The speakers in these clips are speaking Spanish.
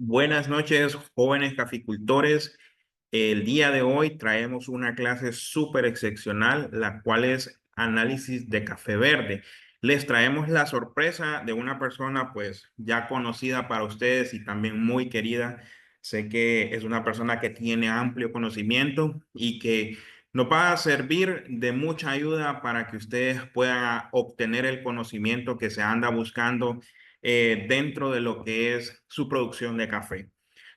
Buenas noches, jóvenes caficultores. El día de hoy traemos una clase súper excepcional, la cual es análisis de café verde. Les traemos la sorpresa de una persona pues ya conocida para ustedes y también muy querida. Sé que es una persona que tiene amplio conocimiento y que nos va a servir de mucha ayuda para que ustedes puedan obtener el conocimiento que se anda buscando dentro de lo que es su producción de café.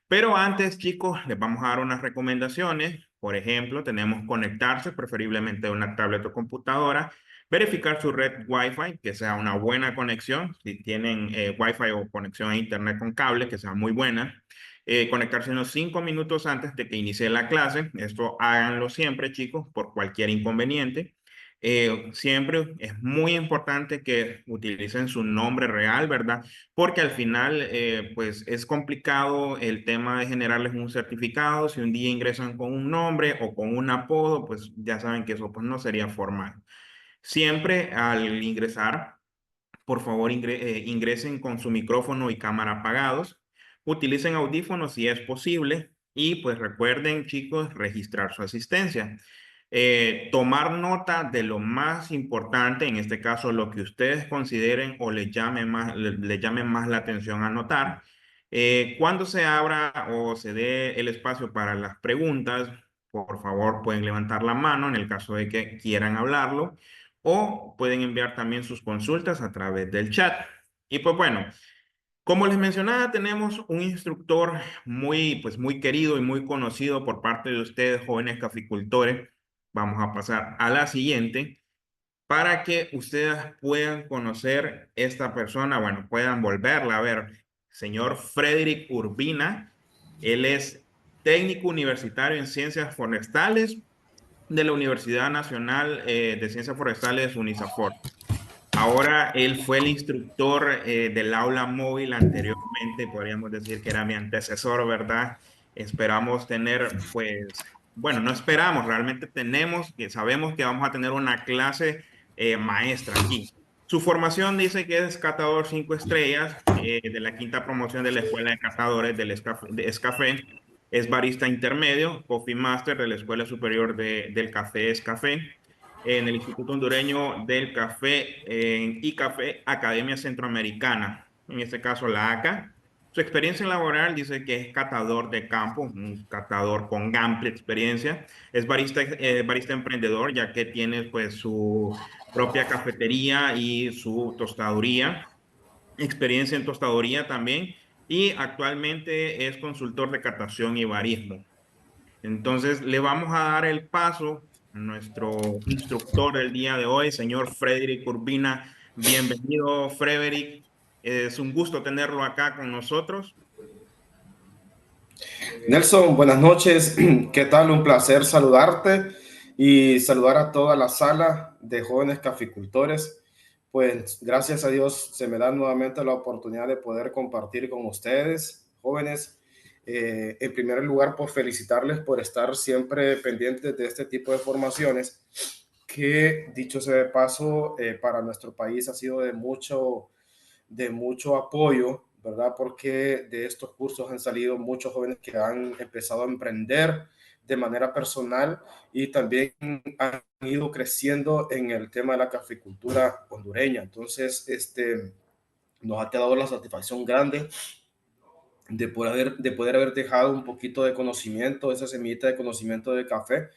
Pero antes, chicos, les vamos a dar unas recomendaciones. Por ejemplo, tenemos conectarse, preferiblemente a una tablet o computadora, verificar su red Wi-Fi, que sea una buena conexión. Si tienen Wi-Fi o conexión a Internet con cable, que sea muy buena. Conectarse unos 5 minutos antes de que inicie la clase. Esto háganlo siempre, chicos, por cualquier inconveniente. Siempre es muy importante que utilicen su nombre real, ¿verdad? Porque al final, pues es complicado el tema de generarles un certificado. Si un día ingresan con un nombre o con un apodo, pues ya saben que eso pues no sería formal. Siempre al ingresar, por favor, ingresen con su micrófono y cámara apagados. Utilicen audífonos si es posible. Y pues recuerden, chicos, registrar su asistencia. Tomar nota de lo más importante, en este caso, lo que ustedes consideren o le llamen más la atención a notar. Cuando se abra o se dé el espacio para las preguntas, por favor, pueden levantar la mano en el caso de que quieran hablarlo o pueden enviar también sus consultas a través del chat. Y pues bueno, como les mencionaba, tenemos un instructor muy querido y muy conocido por parte de ustedes, jóvenes caficultores. Vamos a pasar a la siguiente para que ustedes puedan conocer esta persona, bueno, puedan volverla a ver. Señor Frederick Urbina, él es técnico universitario en ciencias forestales de la Universidad Nacional de Ciencias Forestales UNISAFOR. Ahora él fue el instructor del aula móvil anteriormente, podríamos decir que era mi antecesor, ¿verdad? Esperamos tener, pues, bueno, no esperamos, realmente tenemos, que sabemos que vamos a tener una clase maestra aquí. Su formación dice que es catador 5 estrellas de la quinta promoción de la Escuela de Catadores de Escafé. Es barista intermedio, Coffee Master de la Escuela Superior del Café Escafé en el Instituto Hondureño del Café y Café Academia Centroamericana, en este caso la ACA. Su experiencia laboral dice que es catador de campo, un catador con amplia experiencia. Es barista emprendedor, ya que tiene pues su propia cafetería y su tostaduría. Experiencia en tostaduría también. Y actualmente es consultor de catación y barismo. Entonces, le vamos a dar el paso a nuestro instructor del día de hoy, señor Frederick Urbina. Bienvenido, Frederick. Es un gusto tenerlo acá con nosotros. Nelson, buenas noches. ¿Qué tal? Un placer saludarte y saludar a toda la sala de jóvenes caficultores. Pues gracias a Dios se me da nuevamente la oportunidad de poder compartir con ustedes, jóvenes. En primer lugar, por felicitarles por estar siempre pendientes de este tipo de formaciones que, dicho sea de paso, para nuestro país ha sido de mucho apoyo, ¿verdad? Porque de estos cursos han salido muchos jóvenes que han empezado a emprender de manera personal y también han ido creciendo en el tema de la caficultura hondureña. Entonces, nos ha quedado la satisfacción grande de poder haber dejado un poquito de conocimiento, esa semillita de conocimiento de café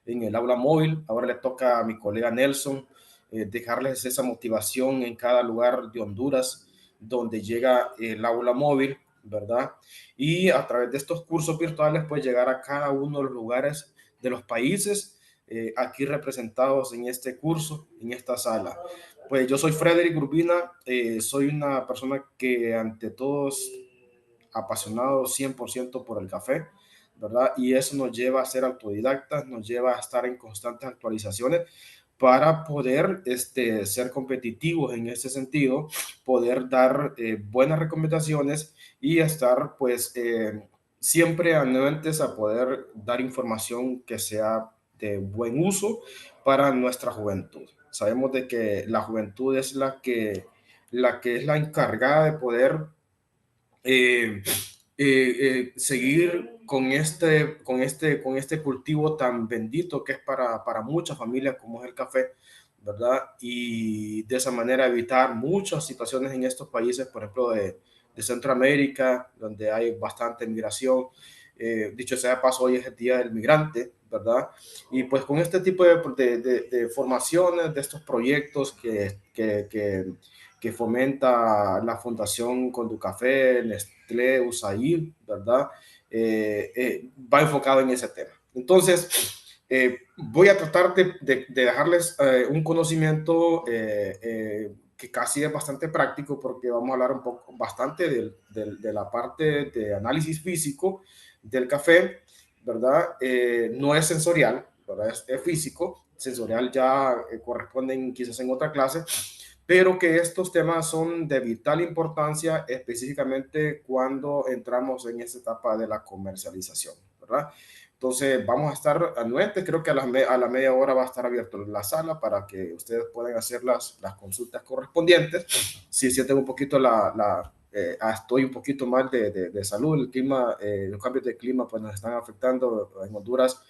en el aula móvil. Ahora le toca a mi colega Nelson dejarles esa motivación en cada lugar de Honduras donde llega el aula móvil, ¿verdad? Y a través de estos cursos virtuales, pues llegar a cada uno de los lugares de los países aquí representados en este curso, en esta sala. Pues yo soy Frederick Urbina, soy una persona que ante todos apasionado 100% por el café, ¿verdad? Y eso nos lleva a ser autodidactas, nos lleva a estar en constantes actualizaciones para poder ser competitivos en ese sentido, poder dar buenas recomendaciones y estar pues siempre anuentes a poder dar información que sea de buen uso para nuestra juventud. Sabemos de que la juventud es la que es la encargada de poder eh, seguir con este cultivo tan bendito que es para muchas familias como es el café, ¿verdad? Y de esa manera evitar muchas situaciones en estos países, por ejemplo, de Centroamérica, donde hay bastante migración. Dicho sea de paso, hoy es el Día del Migrante, ¿verdad? Y pues con este tipo de formaciones, de estos proyectos que fomenta la Fundación Conducafé, Nestlé, USAID, ¿verdad? Va enfocado en ese tema. Entonces, voy a tratar de dejarles un conocimiento que casi es bastante práctico, porque vamos a hablar un poco bastante de la parte de análisis físico del café, ¿verdad? No es sensorial, ¿verdad? Es físico. Sensorial ya corresponden quizás en otra clase, pero que estos temas son de vital importancia, específicamente cuando entramos en esta etapa de la comercialización, ¿verdad? Entonces, vamos a estar anuentes, creo que a la media hora va a estar abierto la sala para que ustedes puedan hacer las consultas correspondientes. Si sienten un poquito estoy un poquito mal de salud, el clima, los cambios de clima pues nos están afectando en Honduras.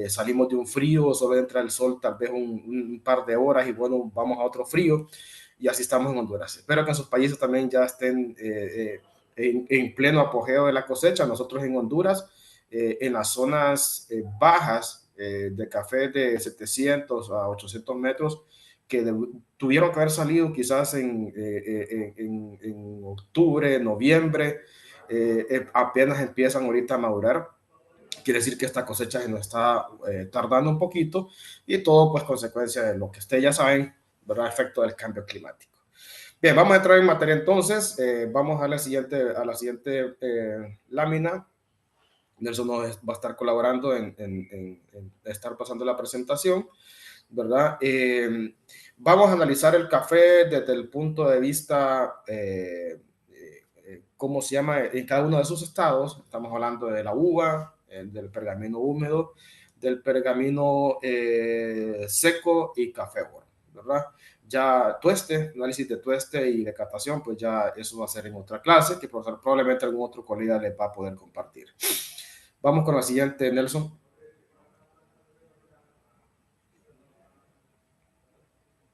Salimos de un frío, solo entra el sol tal vez un par de horas y bueno, vamos a otro frío y así estamos en Honduras. Espero que en sus países también ya estén en pleno apogeo de la cosecha. Nosotros en Honduras, en las zonas bajas de café de 700 a 800 metros, que tuvieron que haber salido quizás en octubre, noviembre, apenas empiezan ahorita a madurar. Quiere decir que esta cosecha se nos está tardando un poquito y todo pues consecuencia de lo que ustedes ya saben, ¿verdad? Efecto del cambio climático. Bien, vamos a entrar en materia entonces. Vamos a la siguiente lámina. Nelson nos va a estar colaborando en estar pasando la presentación, ¿verdad? Vamos a analizar el café desde el punto de vista, ¿cómo se llama? En cada uno de sus estados. Estamos hablando de la uva, del pergamino húmedo, del pergamino seco y café oro, ¿verdad? Ya tueste, análisis de tueste y de catación, pues ya eso va a ser en otra clase que probablemente algún otro colega les va a poder compartir. Vamos con la siguiente, Nelson.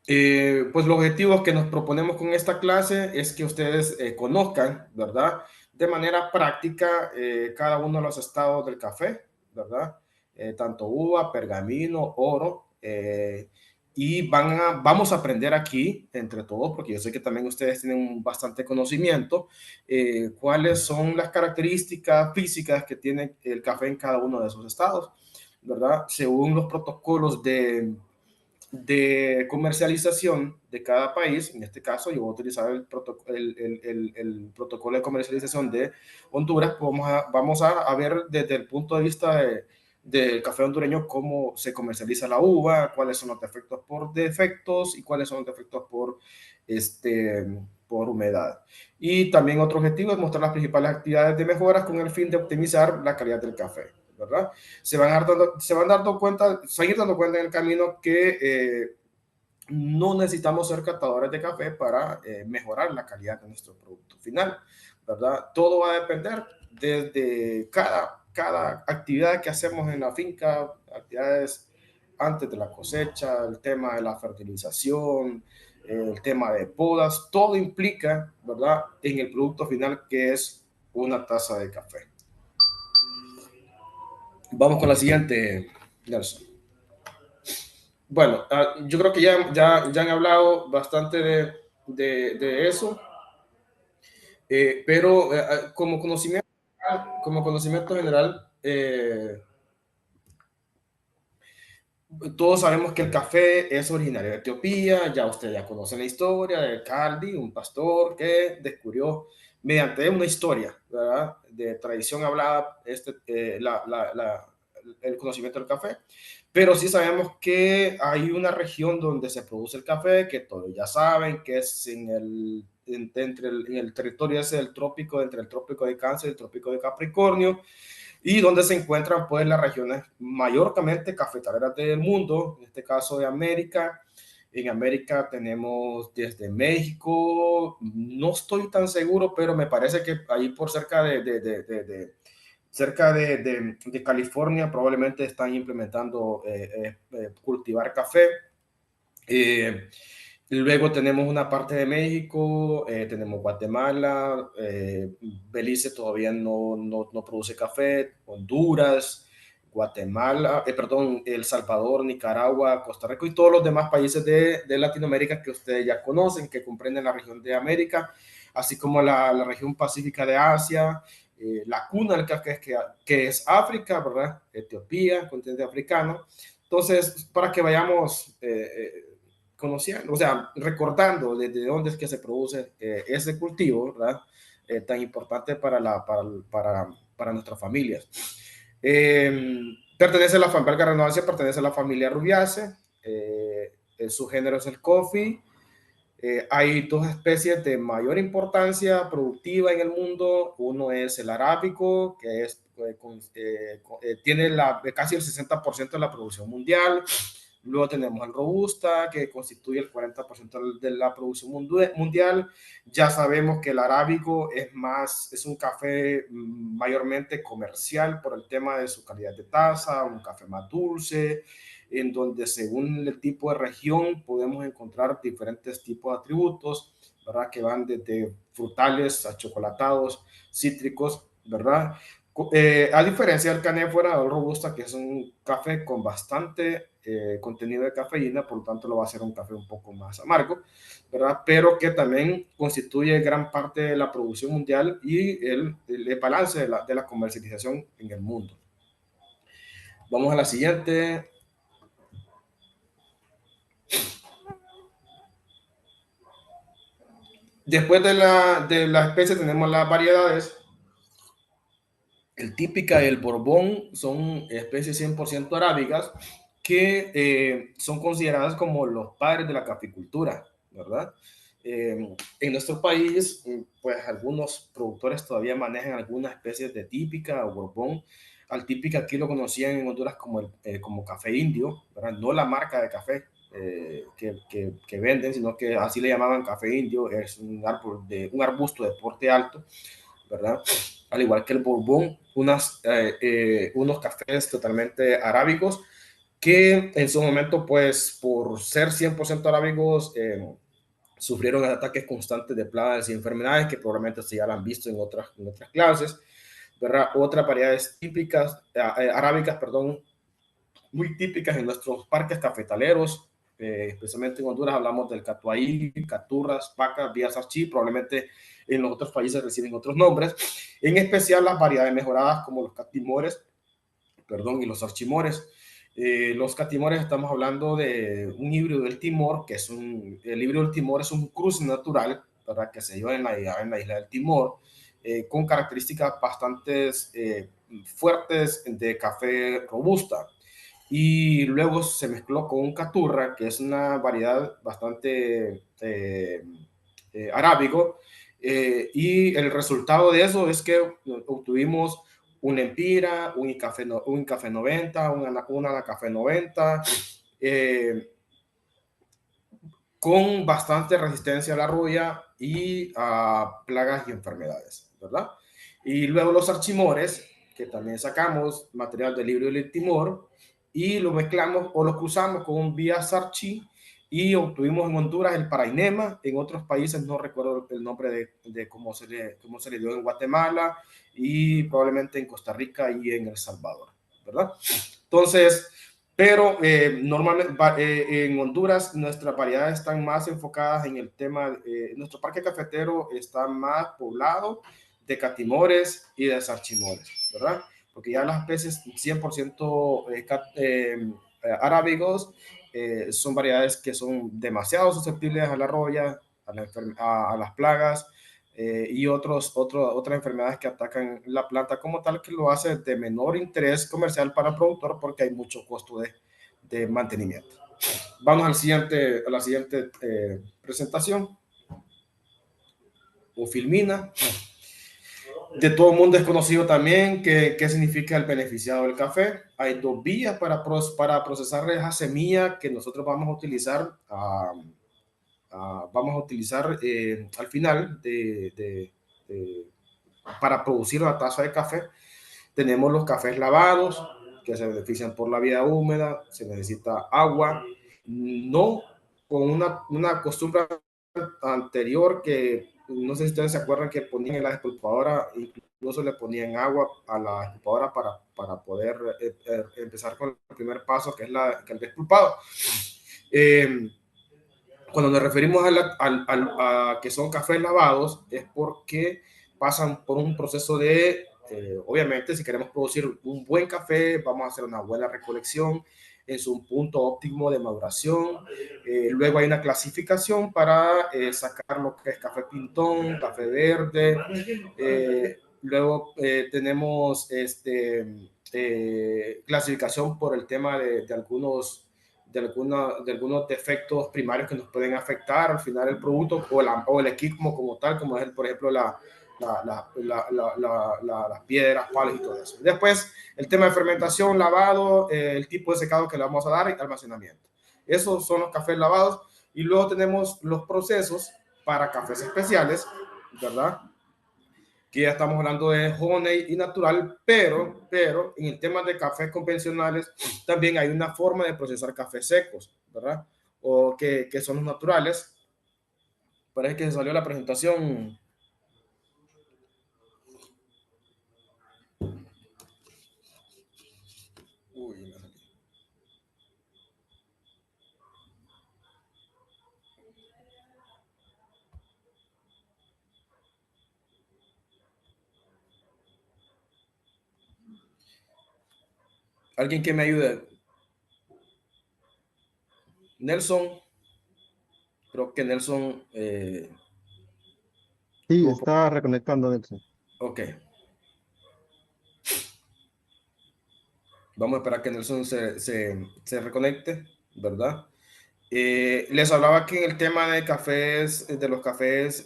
Pues los objetivos que nos proponemos con esta clase es que ustedes conozcan, ¿verdad? De manera práctica cada uno de los estados del café, ¿verdad? Tanto uva, pergamino, oro. Y vamos a aprender aquí, entre todos, porque yo sé que también ustedes tienen bastante conocimiento, cuáles son las características físicas que tiene el café en cada uno de esos estados, ¿verdad? Según los protocolos de comercialización de cada país. En este caso, yo voy a utilizar el protocolo de comercialización de Honduras. Vamos a ver desde el punto de vista del café hondureño cómo se comercializa la uva, cuáles son los defectos por defectos y cuáles son los defectos por humedad. Y también otro objetivo es mostrar las principales actividades de mejoras con el fin de optimizar la calidad del café, ¿verdad? Se van seguir dando cuenta en el camino que no necesitamos ser catadores de café para mejorar la calidad de nuestro producto final, ¿verdad? Todo va a depender desde cada actividad que hacemos en la finca, actividades antes de la cosecha, el tema de la fertilización, el tema de podas, todo implica, ¿verdad?, en el producto final que es una taza de café. Vamos con la siguiente, Nelson. Bueno, yo creo que ya han hablado bastante de eso, pero como conocimiento general, todos sabemos que el café es originario de Etiopía. Ya ustedes ya conocen la historia de Caldi, un pastor que descubrió mediante una historia, ¿verdad?, de tradición hablada, el conocimiento del café. Pero sí sabemos que hay una región donde se produce el café, que todos ya saben, que es en el territorio ese del trópico, entre el trópico de Cáncer y el trópico de Capricornio, y donde se encuentran pues las regiones mayormente cafetaleras del mundo, en este caso de América, En América tenemos desde México, no estoy tan seguro, pero me parece que ahí por cerca de California probablemente están implementando cultivar café. Eh, Luego tenemos una parte de México, tenemos Guatemala, Belice todavía no produce café, Honduras, Guatemala, perdón, El Salvador, Nicaragua, Costa Rica y todos los demás países de Latinoamérica que ustedes ya conocen, que comprenden la región de América, así como la región pacífica de Asia, la cuna del café que es África, ¿verdad? Etiopía, continente africano. Entonces, para que vayamos conociendo, o sea, recordando desde dónde es que se produce ese cultivo, ¿verdad? Tan importante para nuestras familias. Pertenece a la familia Renovancia, pertenece a la familia Rubiaceae, su género es el coffee. Hay dos especies de mayor importancia productiva en el mundo. Uno es el arábico, que tiene casi el 60% de la producción mundial. Luego tenemos el robusta, que constituye el 40% de la producción mundial. Ya sabemos que el arábico es un café mayormente comercial por el tema de su calidad de taza, un café más dulce, en donde según el tipo de región podemos encontrar diferentes tipos de atributos, ¿verdad? Que van desde frutales a chocolatados, cítricos, ¿verdad? A diferencia del canéfora o el robusta, que es un café con bastante contenido de cafeína, por lo tanto lo va a hacer un café un poco más amargo, ¿verdad? Pero que también constituye gran parte de la producción mundial y el balance de la comercialización en el mundo. Vamos a la siguiente. Después de la especie tenemos las variedades. El típica y el borbón son especies 100% arábicas que son consideradas como los padres de la caficultura, ¿verdad? En nuestro país, pues algunos productores todavía manejan algunas especies de típica o borbón. Al típica aquí lo conocían en Honduras como café indio, ¿verdad? No la marca de café que venden, sino que así le llamaban café indio. Es un arbusto de porte alto, ¿verdad? Al igual que el Bourbon, unos cafés totalmente arábicos que en su momento, pues por ser 100% arábicos, sufrieron ataques constantes de plagas y enfermedades que probablemente se ya han visto en otras clases, ¿verdad? Otras variedades típicas, arábicas, perdón, muy típicas en nuestros parques cafetaleros, especialmente en Honduras hablamos del catuaí, caturras, pacas, vías archí, probablemente en los otros países reciben otros nombres, en especial las variedades mejoradas como los catimores, perdón, y los archimores. Los catimores estamos hablando de un híbrido del Timor, el híbrido del Timor es un cruce natural, ¿verdad? Que se dio en la isla del Timor, con características bastante fuertes de café robusta. Y luego se mezcló con un caturra, que es una variedad bastante arábigo, y el resultado de eso es que obtuvimos un Empira, un café 90, una café 90, con bastante resistencia a la rulla y a plagas y enfermedades, ¿verdad? Y luego los archimores, que también sacamos material del libro del Timor, y lo mezclamos o lo cruzamos con un vía sarchi y obtuvimos en Honduras el parainema. En otros países no recuerdo el nombre de cómo se le dio en Guatemala y probablemente en Costa Rica y en El Salvador, ¿verdad? Entonces, pero normalmente en Honduras nuestras variedades están más enfocadas en el tema, nuestro parque cafetero está más poblado de catimores y de sarchimores, ¿verdad? Porque ya las especies 100% arábigos son variedades que son demasiado susceptibles a la roya, a las plagas y otras enfermedades que atacan la planta como tal, que lo hace de menor interés comercial para el productor porque hay mucho costo de mantenimiento. Vamos a la siguiente presentación. O filmina. De todo el mundo es conocido también qué significa el beneficiado del café. Hay dos vías para procesar esa semilla que nosotros vamos a utilizar, al final para producir una taza de café. Tenemos los cafés lavados, que se benefician por la vía húmeda, se necesita agua, no con una costumbre anterior que no sé si ustedes se acuerdan que ponían en la despulpadora, incluso le ponían agua a la despulpadora para poder empezar con el primer paso, que es el despulpado. Eh, Cuando nos referimos a que son cafés lavados, es porque pasan por un proceso obviamente, si queremos producir un buen café, vamos a hacer una buena recolección en su punto óptimo de maduración. Luego hay una clasificación para sacar lo que es café pintón, café verde. Luego tenemos clasificación por el tema de algunos defectos primarios que nos pueden afectar al final el producto o el equipo como tal, como es, por ejemplo, las piedras, palos y todo eso. Después, el tema de fermentación, lavado, el tipo de secado que le vamos a dar y almacenamiento. Esos son los cafés lavados. Y luego tenemos los procesos para cafés especiales, ¿verdad? Que ya estamos hablando de honey y natural, pero en el tema de cafés convencionales también hay una forma de procesar cafés secos, ¿verdad? O que son los naturales. Parece que se salió la presentación. Uy, alguien que me ayude. Nelson, creo que Nelson Sí, tuvo. estaba reconectando, Nelson. Ok, vamos a esperar que Nelson se reconecte, ¿verdad? Les hablaba que en el tema de cafés, de los cafés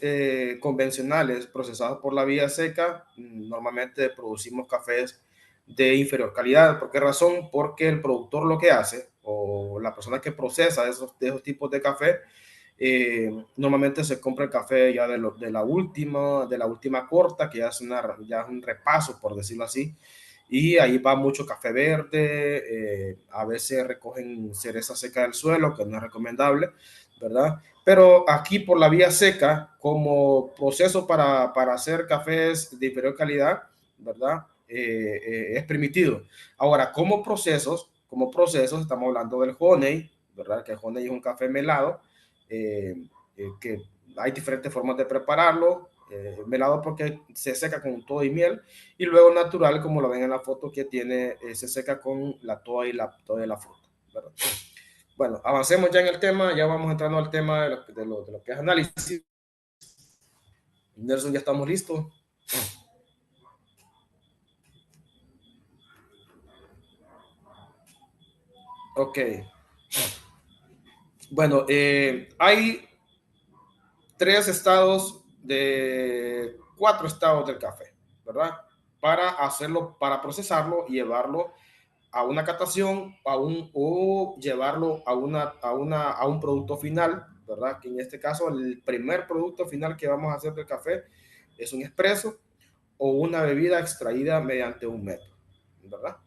convencionales procesados por la vía seca, normalmente producimos cafés de inferior calidad. ¿Por qué razón? Porque el productor lo que hace, o la persona que procesa de esos tipos de café, normalmente se compra el café ya de la última corta, que ya es un repaso, por decirlo así, y ahí va mucho café verde, a veces recogen cereza seca del suelo, que no es recomendable, ¿verdad? Pero aquí por la vía seca, como proceso para hacer cafés de inferior calidad, ¿verdad? Es permitido. Ahora, como procesos, estamos hablando del honey, ¿verdad? Que el honey es un café melado, que hay diferentes formas de prepararlo. Melado porque se seca con todo y miel, y luego natural, como lo ven en la foto, que se seca con toda la fruta, ¿verdad? Bueno, avancemos ya en el tema, ya vamos entrando al tema de lo que es análisis. Nelson, ya estamos listos. Ok. Bueno, hay cuatro estados del café, ¿verdad? Para procesarlo y llevarlo a una catación o llevarlo a un producto final, ¿verdad? Que en este caso el primer producto final que vamos a hacer del café es un expreso o una bebida extraída mediante un método, ¿verdad?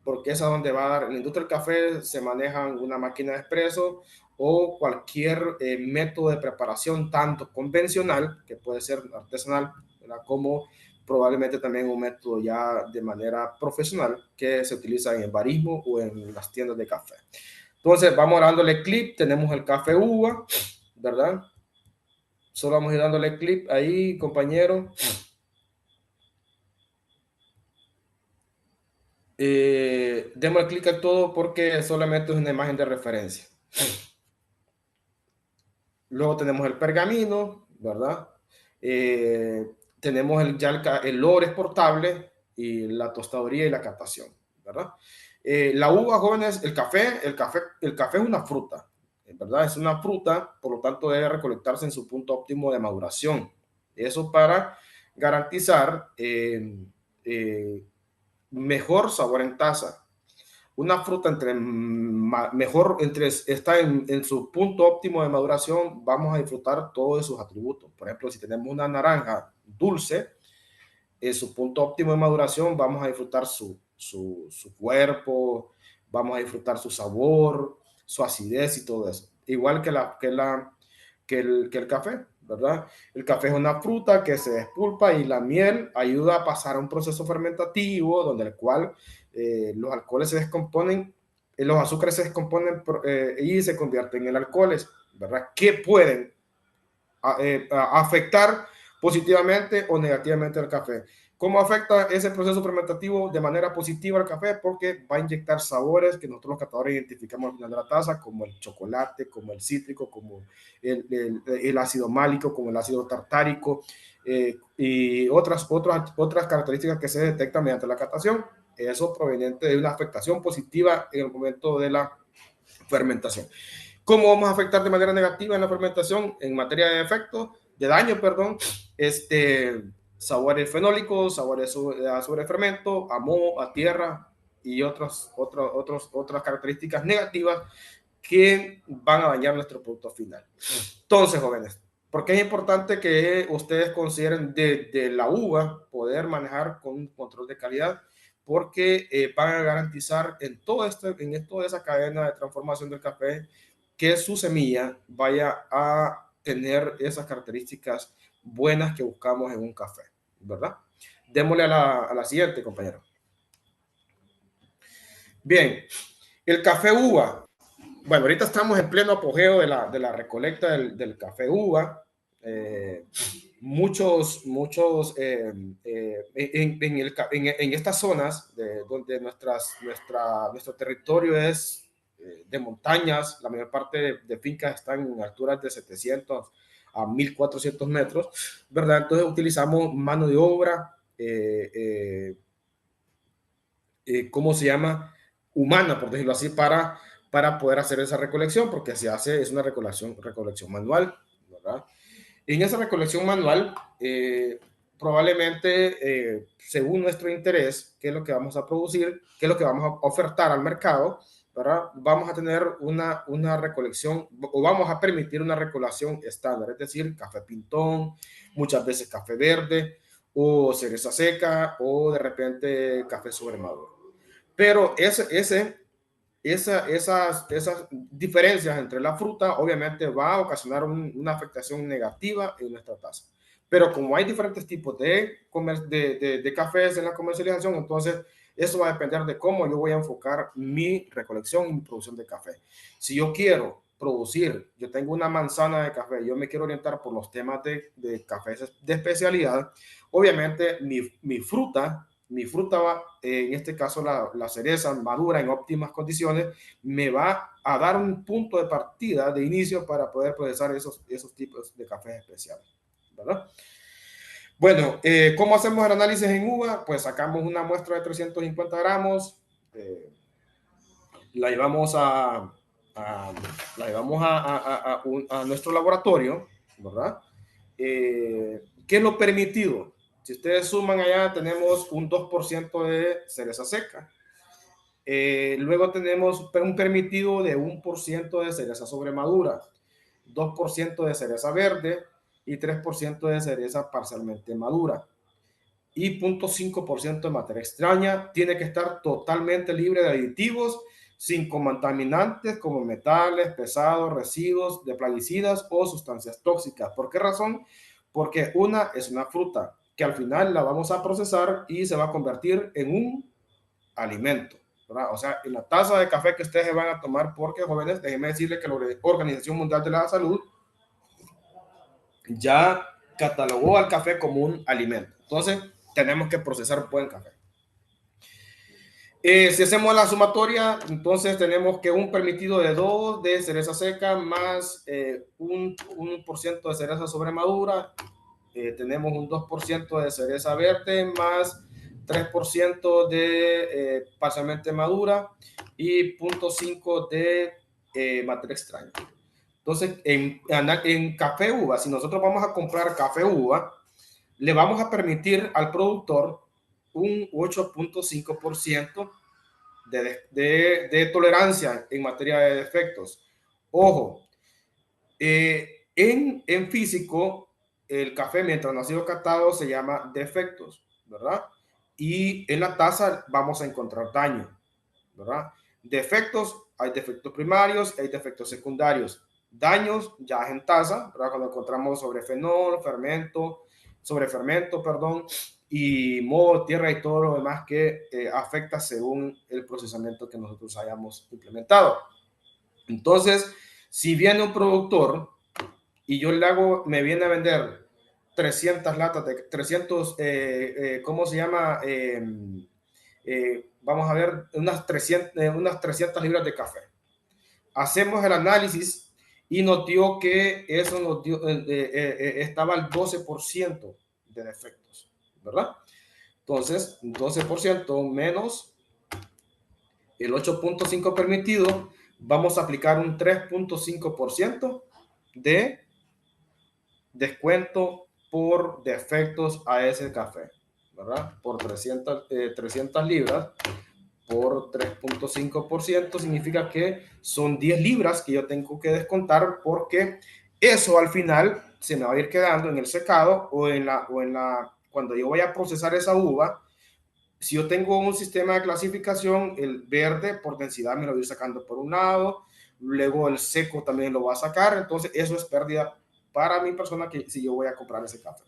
Porque es a donde va a dar. En la industria del café se manejan una máquina de expreso o cualquier método de preparación, tanto convencional, que puede ser artesanal, ¿verdad? Como probablemente también un método ya de manera profesional que se utiliza en el barismo o en las tiendas de café. Entonces, vamos dándole clip, tenemos el café uva, ¿verdad? Solo vamos a ir dándole clip ahí, compañero. Demos clic a todo porque solamente es una imagen de referencia. Luego tenemos el pergamino, ¿verdad? Tenemos el lore exportable y la tostaduría y la captación, ¿verdad? La uva, jóvenes, el café es una fruta, ¿verdad? Es una fruta, por lo tanto debe recolectarse en su punto óptimo de maduración. Eso para garantizar mejor sabor en taza. Una fruta está en su punto óptimo de maduración, vamos a disfrutar todos de sus atributos. Por ejemplo, si tenemos una naranja dulce, en su punto óptimo de maduración vamos a disfrutar su cuerpo, vamos a disfrutar su sabor, su acidez y todo eso. Igual que el café, ¿verdad? El café es una fruta que se despulpa y la miel ayuda a pasar a un proceso fermentativo donde el cual los alcoholes se descomponen, los azúcares se descomponen y se convierten en alcoholes, ¿verdad? Que pueden afectar positivamente o negativamente al café. ¿Cómo afecta ese proceso fermentativo de manera positiva al café? Porque va a inyectar sabores que nosotros los catadores identificamos al final de la taza, como el chocolate, como el cítrico, como el ácido málico, como el ácido tartárico y otras características que se detectan mediante la catación. Eso proveniente de una afectación positiva en el momento de la fermentación. ¿Cómo vamos a afectar de manera negativa en la fermentación en materia de efecto, de daño, perdón? Sabores fenólicos, sabores sobre fermento, a moho, a tierra y otras características negativas que van a dañar nuestro producto final. Entonces, jóvenes, ¿por qué es importante que ustedes consideren de la uva poder manejar con un control de calidad? Porque van a garantizar en toda esa cadena de transformación del café que su semilla vaya a tener esas características buenas que buscamos en un café, ¿verdad? Démosle a la siguiente, compañero. Bien, el café uva. Bueno, ahorita estamos en pleno apogeo de la recolecta del café uva. Muchos en estas zonas donde nuestro territorio es de montañas, la mayor parte de fincas están en alturas de 700 a 1400 metros, ¿verdad? Entonces utilizamos mano de obra, ¿cómo se llama? Humana, por decirlo así, para poder hacer esa recolección, porque se hace, es una recolección manual, ¿verdad? En esa recolección manual, probablemente, según nuestro interés, qué es lo que vamos a producir, qué es lo que vamos a ofertar al mercado, ¿verdad? Vamos a tener una recolección o vamos a permitir una recolección estándar, es decir, café pintón, muchas veces café verde o cereza seca o de repente café sobremaduro. Pero esas diferencias entre la fruta obviamente va a ocasionar una afectación negativa en nuestra taza. Pero como hay diferentes tipos de cafés en la comercialización, entonces eso va a depender de cómo yo voy a enfocar mi recolección y mi producción de café. Si yo quiero producir, yo tengo una manzana de café, yo me quiero orientar por los temas de cafés de especialidad, obviamente mi fruta va, en este caso la cereza madura en óptimas condiciones, me va a dar un punto de partida, de inicio para poder procesar esos tipos de cafés especiales, ¿verdad? Bueno, ¿cómo hacemos el análisis en uva? Pues sacamos una muestra de 350 gramos, la llevamos a nuestro laboratorio, ¿verdad? ¿Qué es lo permitido? Si ustedes suman allá, tenemos un 2% de cereza seca. Luego tenemos un permitido de 1% de cereza sobremadura, 2% de cereza verde y 3% de cereza parcialmente madura. Y 0.5% de materia extraña. Tiene que estar totalmente libre de aditivos, sin contaminantes como metales, pesados, residuos de plaguicidas o sustancias tóxicas. ¿Por qué razón? Porque una es una fruta que al final la vamos a procesar y se va a convertir en un alimento, ¿verdad? O sea, en la taza de café que ustedes van a tomar, porque jóvenes, déjenme decirles que la Organización Mundial de la Salud ya catalogó al café como un alimento. Entonces, tenemos que procesar buen café. Si hacemos la sumatoria, entonces tenemos que un permitido de 2 de cereza seca más un 1% de cereza sobremadura, tenemos un 2% de cereza verde más 3% de parcialmente madura y 0.5 de materia extraña. Entonces, en café uva, si nosotros vamos a comprar café uva, le vamos a permitir al productor un 8.5% de tolerancia en materia de defectos. Ojo, en físico, el café mientras no ha sido catado se llama defectos, ¿verdad? Y en la taza vamos a encontrar daño, ¿verdad? Defectos, hay defectos primarios, hay defectos secundarios. Daños ya es en taza, ¿verdad? Cuando encontramos sobre fermento, perdón, y moho, tierra y todo lo demás que afecta según el procesamiento que nosotros hayamos implementado. Entonces, si viene un productor y yo le hago, me viene a vender 300 latas de 300, ¿cómo se llama? Vamos a ver, unas 300 libras de café. Hacemos el análisis y nos dio que eso nos dio, estaba al 12% de defectos, ¿verdad? Entonces, 12% menos el 8.5 permitido, vamos a aplicar un 3.5% de descuento por defectos a ese café, ¿verdad? Por 300 libras por 3.5% significa que son 10 libras que yo tengo que descontar porque eso al final se me va a ir quedando en el secado cuando yo voy a procesar esa uva. Si yo tengo un sistema de clasificación, el verde por densidad me lo voy sacando por un lado, luego el seco también lo va a sacar, entonces eso es pérdida para mi persona que si yo voy a comprar ese café.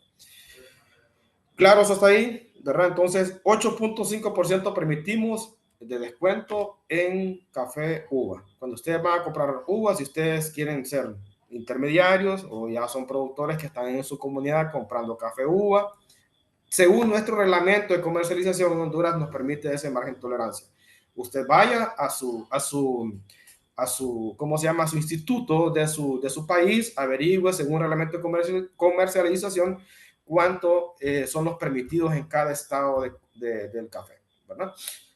Claro, eso está ahí, ¿verdad? Entonces, 8.5% permitimos de descuento en café uva. Cuando ustedes van a comprar uvas, si ustedes quieren ser intermediarios o ya son productores que están en su comunidad comprando café uva, según nuestro reglamento de comercialización en Honduras nos permite ese margen de tolerancia. Usted vaya a su ¿cómo se llama? A su instituto de su país, averigüe según el reglamento de comercialización cuánto son los permitidos en cada estado del café, ¿verdad?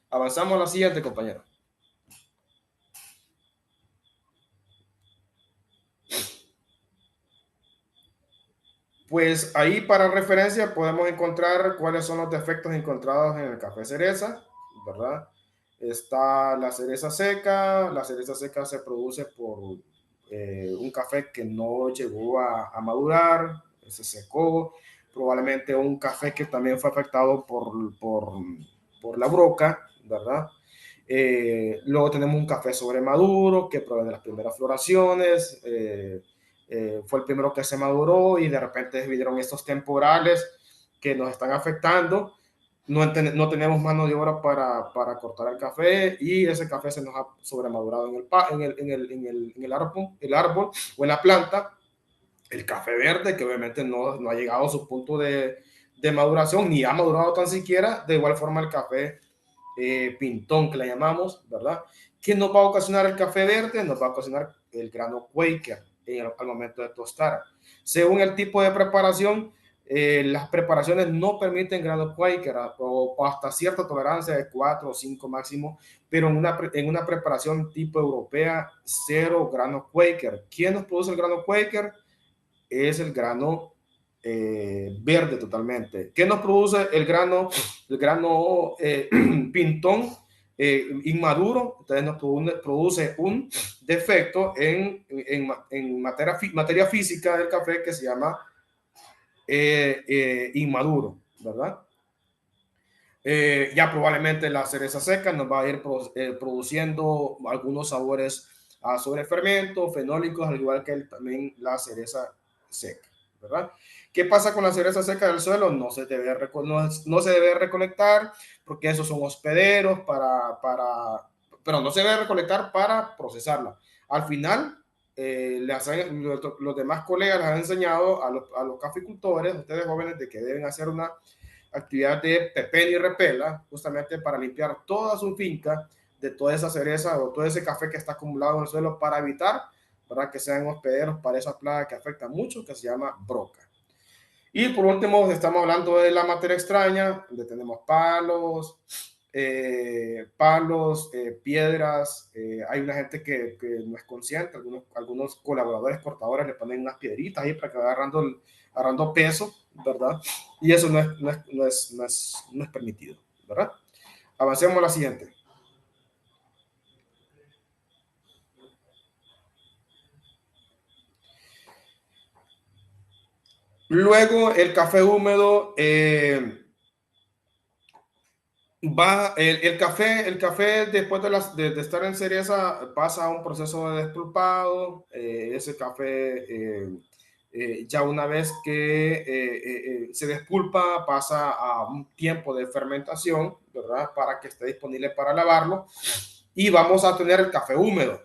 Avanzamos a la siguiente, compañero. Pues ahí para referencia podemos encontrar cuáles son los defectos encontrados en el café cereza, ¿verdad? Está la cereza seca se produce por un café que no llegó a madurar, se secó, probablemente un café que también fue afectado por la broca, ¿verdad? Luego tenemos un café sobremaduro que proviene de las primeras floraciones, fue el primero que se maduró y de repente vinieron estos temporales que nos están afectando. No tenemos mano de obra para cortar el café y ese café se nos ha sobremadurado en el árbol o en la planta. El café verde, que obviamente no ha llegado a su punto de maduración, ni ha madurado tan siquiera. De igual forma el café pintón, que le llamamos, ¿verdad? ¿Qué nos va a ocasionar el café verde? Nos va a ocasionar el grano Quaker al momento de tostar. Según el tipo de preparación, las preparaciones no permiten grano Quaker o hasta cierta tolerancia de 4 o 5 máximo, pero en una preparación tipo europea, cero grano Quaker. ¿Quién nos produce el grano Quaker? Es el grano verde totalmente. ¿Qué nos produce el grano pintón inmaduro? Entonces nos produce un defecto en materia física del café que se llama inmaduro, ¿verdad? Ya probablemente la cereza seca nos va a ir produciendo algunos sabores a sobrefermento, fenólicos, al igual que también la cereza seca, ¿verdad? ¿Qué pasa con la cereza seca del suelo? No se debe recolectar porque esos son hospederos pero no se debe recolectar para procesarla. Al final, los demás colegas les han enseñado a los caficultores, ustedes jóvenes, de que deben hacer una actividad de pepel y repela, justamente para limpiar toda su finca de toda esa cereza o todo ese café que está acumulado en el suelo para evitar, para que sean hospederos para esa plaga que afecta mucho, que se llama broca. Y por último, estamos hablando de la materia extraña, donde tenemos palos, piedras. Hay una gente que no es consciente, algunos colaboradores cortadores le ponen unas piedritas ahí para que vaya agarrando peso, ¿verdad? Y eso no es permitido, ¿verdad? Avancemos a la siguiente. Luego el café húmedo el café después de estar en cereza pasa a un proceso de despulpado. Ese café ya una vez que se despulpa pasa a un tiempo de fermentación, ¿verdad? Para que esté disponible para lavarlo y vamos a tener el café húmedo.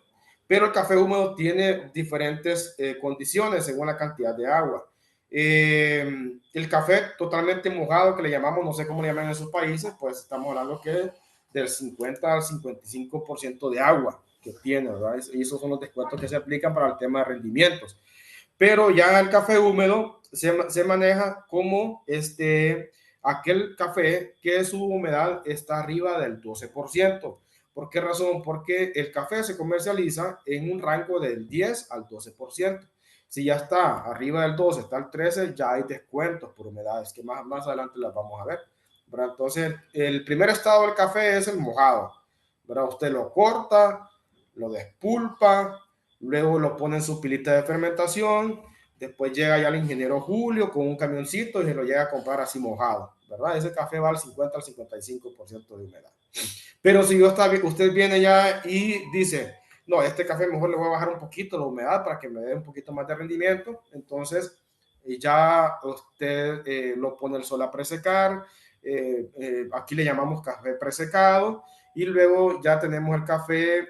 Pero el café húmedo tiene diferentes condiciones según la cantidad de agua. El café totalmente mojado, que le llamamos, no sé cómo le llaman en sus países, pues estamos hablando que del 50 al 55% de agua que tiene, ¿verdad? Y esos son los descuentos que se aplican para el tema de rendimientos. Pero ya el café húmedo se maneja como aquel café que su humedad está arriba del 12%. ¿Por qué razón? Porque el café se comercializa en un rango del 10 al 12%. Si ya está arriba del 12, está el 13, ya hay descuentos por humedades, que más adelante las vamos a ver. ¿Verdad? Entonces, el primer estado del café es el mojado. ¿Verdad? Usted lo corta, lo despulpa, luego lo pone en su pilita de fermentación, después llega ya el ingeniero Julio con un camioncito y se lo llega a comprar así mojado, ¿verdad? Ese café va al 50 al 55% de humedad. Pero si usted viene ya y dice, no, este café mejor le voy a bajar un poquito la humedad para que me dé un poquito más de rendimiento, entonces ya usted lo pone el sol a presecar, aquí le llamamos café presecado, y luego ya tenemos el café,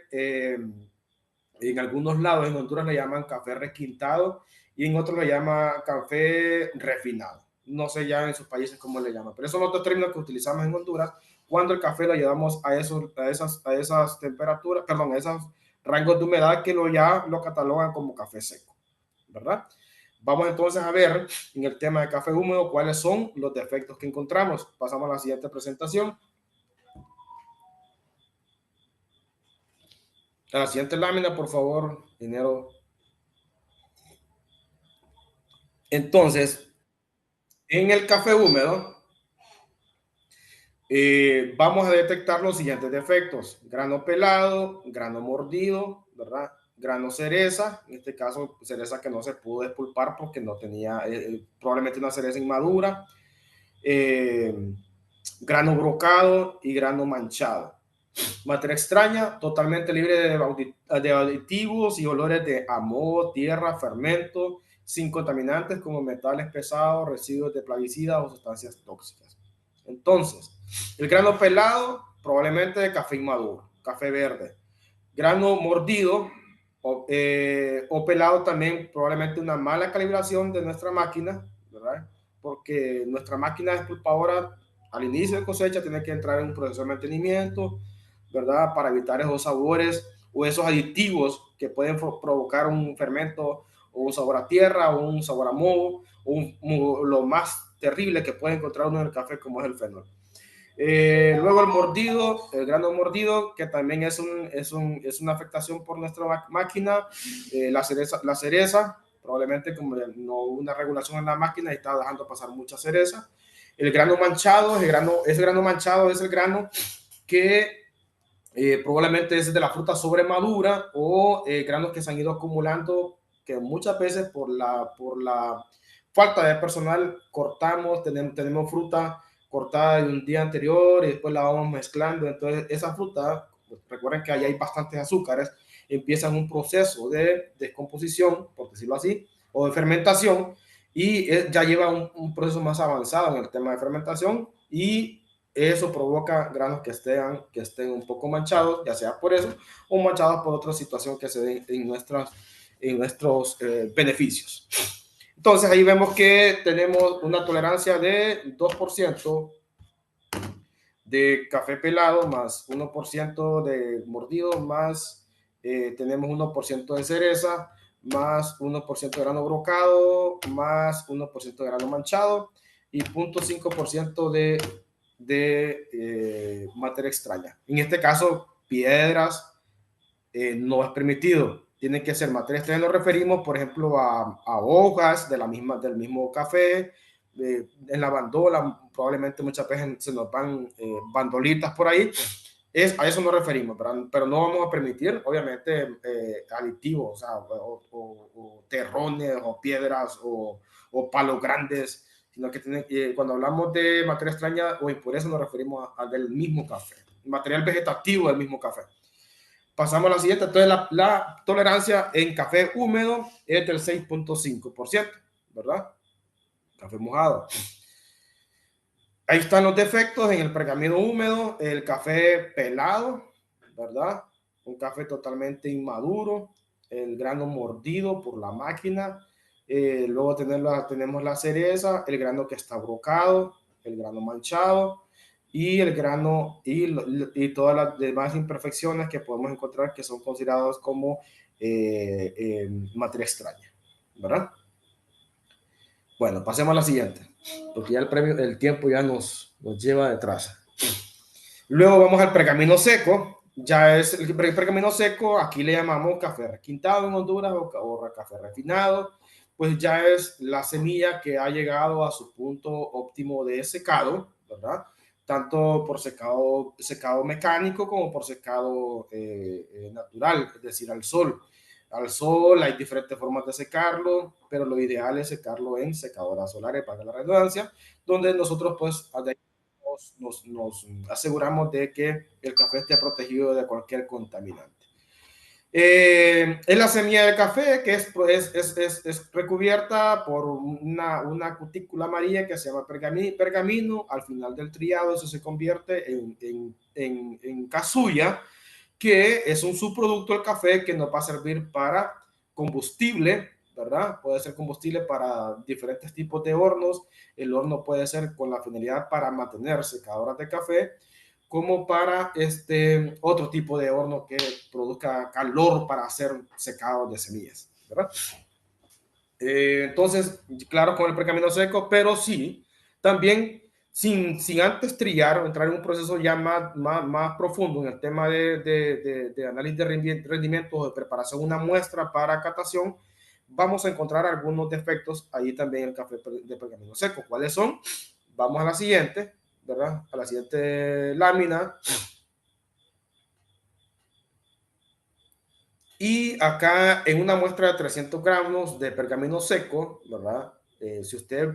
en algunos lados en Honduras le llaman café requintado y en otros le llaman café refinado. No sé ya en sus países cómo le llaman, pero esos son los términos que utilizamos en Honduras cuando el café lo llevamos a esas temperaturas, perdón, a esos rangos de humedad que ya lo catalogan como café seco, ¿verdad? Vamos entonces a ver en el tema de café húmedo cuáles son los defectos que encontramos. Pasamos a la siguiente presentación. A la siguiente lámina, por favor, dinero. Entonces, en el café húmedo, vamos a detectar los siguientes defectos: grano pelado, grano mordido, ¿verdad? Grano cereza, en este caso cereza que no se pudo despulpar porque no tenía probablemente una cereza inmadura, eh, grano brocado y grano manchado. Materia extraña, totalmente libre de aditivos y olores de amor, tierra, fermento, sin contaminantes como metales pesados, residuos de plaguicidas o sustancias tóxicas. Entonces, el grano pelado, probablemente de café inmaduro, café verde. Grano mordido o pelado también, probablemente una mala calibración de nuestra máquina, ¿verdad? Porque nuestra máquina despulpadora al inicio de cosecha tiene que entrar en un proceso de mantenimiento, ¿verdad? Para evitar esos sabores o esos aditivos que pueden provocar un fermento o un sabor a tierra o un sabor a moho o lo más terrible que puede encontrar uno en el café, como es el fenol. Luego el mordido, el grano mordido, que también es una afectación por nuestra máquina. La cereza, probablemente como no hubo una regulación en la máquina y está dejando pasar mucha cereza. El grano manchado, ese grano manchado es el grano que probablemente es de la fruta sobremadura o granos que se han ido acumulando, que muchas veces por la falta de personal cortamos, tenemos fruta cortada de un día anterior y después la vamos mezclando. Entonces esa fruta, pues, recuerden que ahí hay bastantes azúcares, empiezan un proceso de descomposición, por decirlo así, o de fermentación, y ya lleva un proceso más avanzado en el tema de fermentación, y eso provoca granos que estén un poco manchados, ya sea por eso o manchados por otra situación que se dé en nuestros beneficios. Entonces ahí vemos que tenemos una tolerancia de 2% de café pelado más 1% de mordido más tenemos 1% de cereza más 1% de grano brocado más 1% de grano manchado y 0.5% de materia extraña. En este caso, piedras no es permitido. Tiene que ser materia extraña. Nos referimos, por ejemplo, a hojas del mismo café, en la bandola, probablemente muchas veces se nos van bandolitas por ahí. A eso nos referimos, pero no vamos a permitir, obviamente, aditivos, o sea, o terrones, o piedras, o palos grandes, sino que cuando hablamos de materia extraña o impureza nos referimos al del mismo café, material vegetativo del mismo café. Pasamos a la siguiente. Entonces, la tolerancia en café húmedo es del 6.5%, ¿verdad? Café mojado. Ahí están los defectos en el pergamino húmedo, el café pelado, ¿verdad? Un café totalmente inmaduro, el grano mordido por la máquina. Luego tenemos la cereza, el grano que está brocado, el grano manchado y el grano y todas las demás imperfecciones que podemos encontrar que son considerados como materia extraña, ¿verdad? Bueno, pasemos a la siguiente, porque ya el tiempo ya nos lleva detrás. Luego vamos al pergamino seco. Ya es el pergamino seco, aquí le llamamos café requintado en Honduras o café refinado, pues ya es la semilla que ha llegado a su punto óptimo de secado, ¿verdad? Tanto por secado mecánico como por secado natural, es decir, al sol. Al sol hay diferentes formas de secarlo, pero lo ideal es secarlo en secadoras solares, para la redundancia, donde nosotros pues nos aseguramos de que el café esté protegido de cualquier contaminante. Es la semilla de café que es recubierta por una cutícula amarilla que se llama pergamino. Al final del triado eso se convierte en casulla, que es un subproducto del café que nos va a servir para combustible, ¿verdad? Puede ser combustible para diferentes tipos de hornos. El horno puede ser con la finalidad para mantener secadoras de café, como para otro tipo de horno que produzca calor para hacer secado de semillas, ¿verdad? Entonces, claro, con el pergamino seco, pero sí, también sin antes trillar o entrar en un proceso ya más profundo en el tema de análisis de rendimiento o de preparación de una muestra para catación, vamos a encontrar algunos defectos ahí también en el café de pergamino seco. ¿Cuáles son? Vamos a la siguiente, ¿verdad? A la siguiente lámina. Y acá en una muestra de 300 gramos de pergamino seco, ¿verdad? Si usted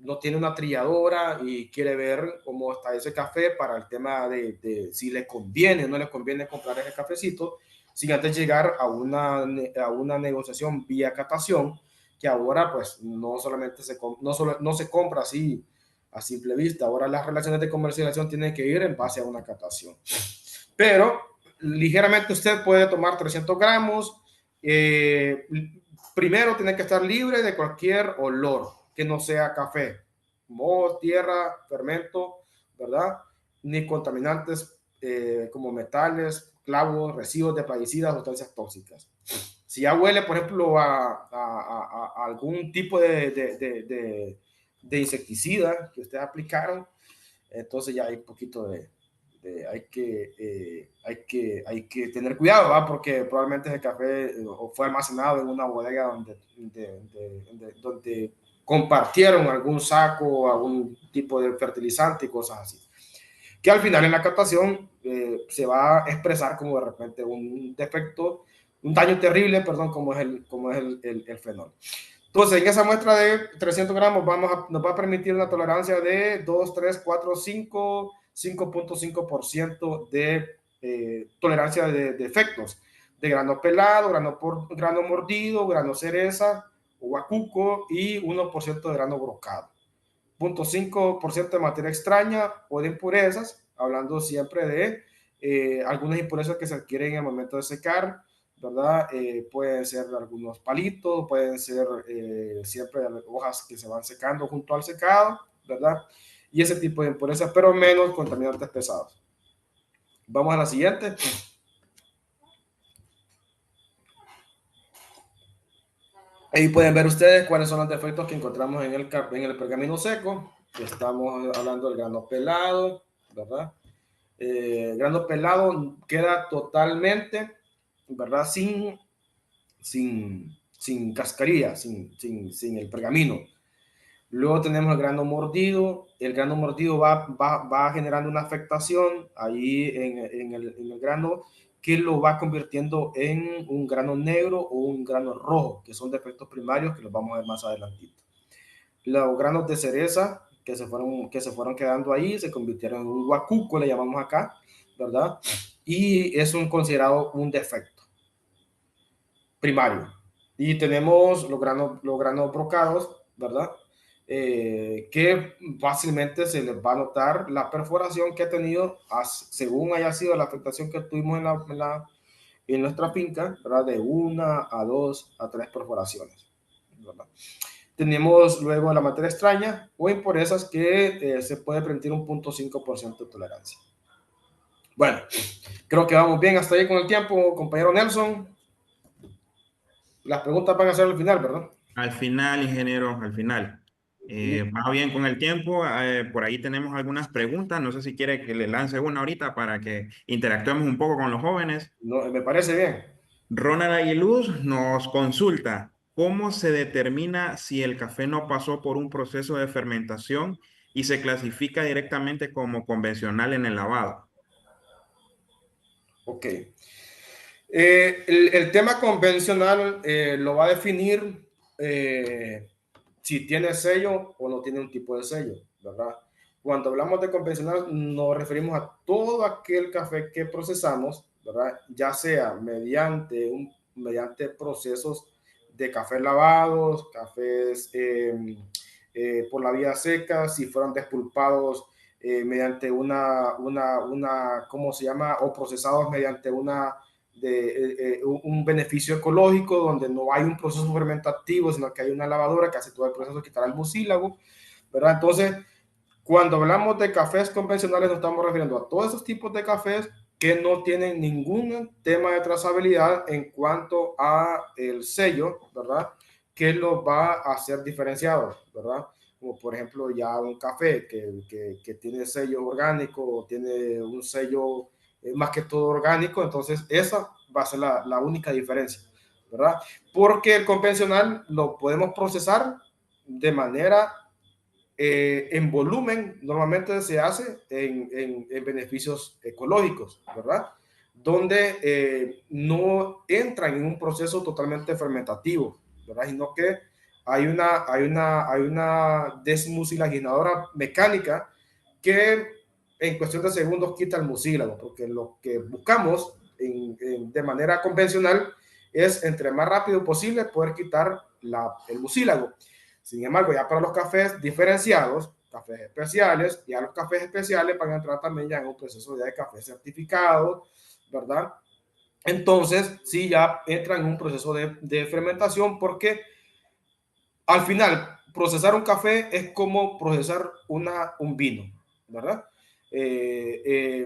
no tiene una trilladora y quiere ver cómo está ese café para el tema de si le conviene o no le conviene comprar ese cafecito, sin antes llegar a una negociación vía catación, que ahora pues no se compra así a simple vista. Ahora las relaciones de comercialización tienen que ir en base a una catación. Pero ligeramente usted puede tomar 300 gramos. Primero tiene que estar libre de cualquier olor que no sea café, moho, tierra, fermento, ¿verdad? Ni contaminantes como metales, clavos, residuos de plaguicidas, sustancias tóxicas. Si ya huele, por ejemplo, a algún tipo de insecticida que ustedes aplicaron, entonces ya hay un poquito hay que tener cuidado, ¿va? Porque probablemente ese café fue almacenado en una bodega donde compartieron algún saco o algún tipo de fertilizante y cosas así. Que al final en la captación se va a expresar como de repente un defecto, un daño terrible, perdón, como es el fenol. Entonces, en esa muestra de 300 gramos nos va a permitir una tolerancia de 2, 3, 4, 5, 5.5% de tolerancia de efectos, de grano pelado, grano mordido, grano cereza, huacuco y 1% de grano brocado. 0.5% de materia extraña o de impurezas, hablando siempre de algunas impurezas que se adquieren en el momento de secar, ¿verdad? Pueden ser algunos palitos, pueden ser siempre hojas que se van secando junto al secado, ¿verdad? Y ese tipo de impurezas, pero menos contaminantes pesados. Vamos a la siguiente. Ahí pueden ver ustedes cuáles son los defectos que encontramos en el pergamino seco. Estamos hablando del grano pelado, ¿verdad? Grano pelado queda totalmente, ¿verdad? Sin cascarilla, sin el pergamino. Luego tenemos el grano mordido. El grano mordido va generando una afectación ahí en el grano que lo va convirtiendo en un grano negro o un grano rojo, que son defectos primarios que los vamos a ver más adelantito. Los granos de cereza que se fueron quedando ahí se convirtieron en un guacuco, le llamamos acá, ¿verdad? Y es considerado un defecto primario. Y tenemos los granos brocados, ¿verdad? Que fácilmente se les va a notar la perforación que ha tenido según haya sido la afectación que tuvimos en nuestra finca, ¿verdad? De 1 a 2 a 3 perforaciones, ¿verdad? Tenemos luego la materia extraña o impurezas que se puede permitir un 0.5% de tolerancia. Bueno, creo que vamos bien hasta ahí con el tiempo, compañero Nelson. Las preguntas van a ser al final, ¿verdad? Al final, ingeniero, al final. Va bien con el tiempo. Por ahí tenemos algunas preguntas. No sé si quiere que le lance una ahorita para que interactuemos un poco con los jóvenes. No, me parece bien. Ronald Aguiluz nos consulta, ¿cómo se determina si el café no pasó por un proceso de fermentación y se clasifica directamente como convencional en el lavado? Ok. El tema convencional lo va a definir si tiene sello o no tiene un tipo de sello, ¿verdad? Cuando hablamos de convencional nos referimos a todo aquel café que procesamos, ¿verdad? Ya sea mediante procesos de café lavados, cafés por la vía seca, si fueron despulpados mediante ¿cómo se llama? O procesados mediante un beneficio ecológico donde no hay un proceso fermentativo, sino que hay una lavadora que hace todo el proceso de quitar el mucílago, ¿verdad? Entonces, cuando hablamos de cafés convencionales, nos estamos refiriendo a todos esos tipos de cafés que no tienen ningún tema de trazabilidad en cuanto a el sello, ¿verdad? Que los va a hacer diferenciados, ¿verdad? Como por ejemplo ya un café que tiene sello orgánico o tiene un sello más que todo orgánico, entonces esa va a ser la única diferencia, ¿verdad? Porque el convencional lo podemos procesar de manera en volumen, normalmente se hace en beneficios ecológicos, ¿verdad? Donde no entran en un proceso totalmente fermentativo, ¿verdad? Sino que hay una desmucilaginadora mecánica que en cuestión de segundos quita el mucílago, porque lo que buscamos de manera convencional es entre más rápido posible poder quitar el mucílago. Sin embargo, ya para los cafés diferenciados, cafés especiales, ya los cafés especiales van a entrar también ya en un proceso de café certificado, ¿verdad? Entonces, sí, ya entran en un proceso de fermentación porque al final, procesar un café es como procesar un vino, ¿verdad? Eh, eh,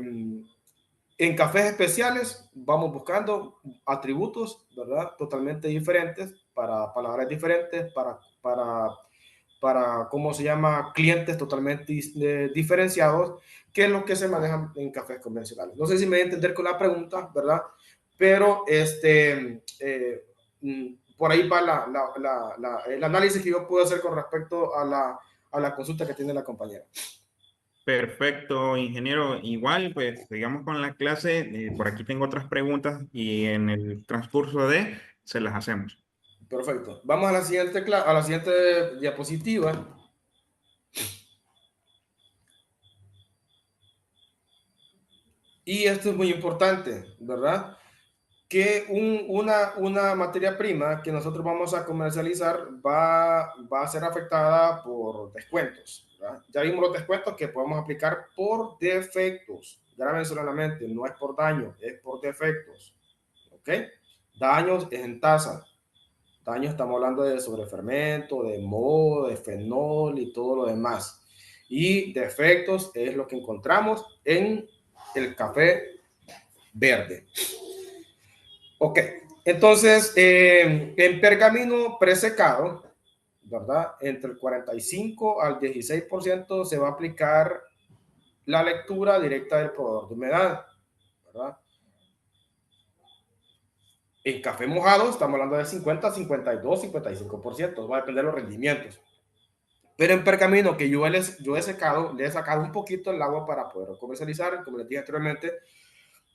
en cafés especiales vamos buscando atributos, ¿verdad? Totalmente diferentes, para palabras diferentes, para ¿cómo se llama? Clientes totalmente diferenciados, que es lo que se manejan en cafés convencionales. No sé si me voy a entender con la pregunta, ¿verdad? Pero por ahí va el análisis que yo puedo hacer con respecto a la consulta que tiene la compañera. Perfecto, ingeniero. Igual, pues, sigamos con la clase. Por aquí tengo otras preguntas y en el transcurso de se las hacemos. Perfecto. Vamos a la siguiente diapositiva. Y esto es muy importante, ¿verdad? Que una materia prima que nosotros vamos a comercializar va a ser afectada por descuentos, ¿verdad? Ya vimos los descuentos que podemos aplicar por defectos. Grábenselo en la mente, no es por daño, es por defectos. ¿Ok? Daños es en tasa. Daños estamos hablando de sobrefermento, de moho, de fenol y todo lo demás. Y defectos es lo que encontramos en el café verde. Ok, entonces en pergamino presecado, ¿verdad? Entre el 45 al 16% se va a aplicar la lectura directa del probador de humedad, ¿verdad? En café mojado estamos hablando de 50, 52, 55%, va a depender de los rendimientos. Pero en Pergamino, que yo he secado, le he sacado un poquito el agua para poder comercializar, como les dije anteriormente,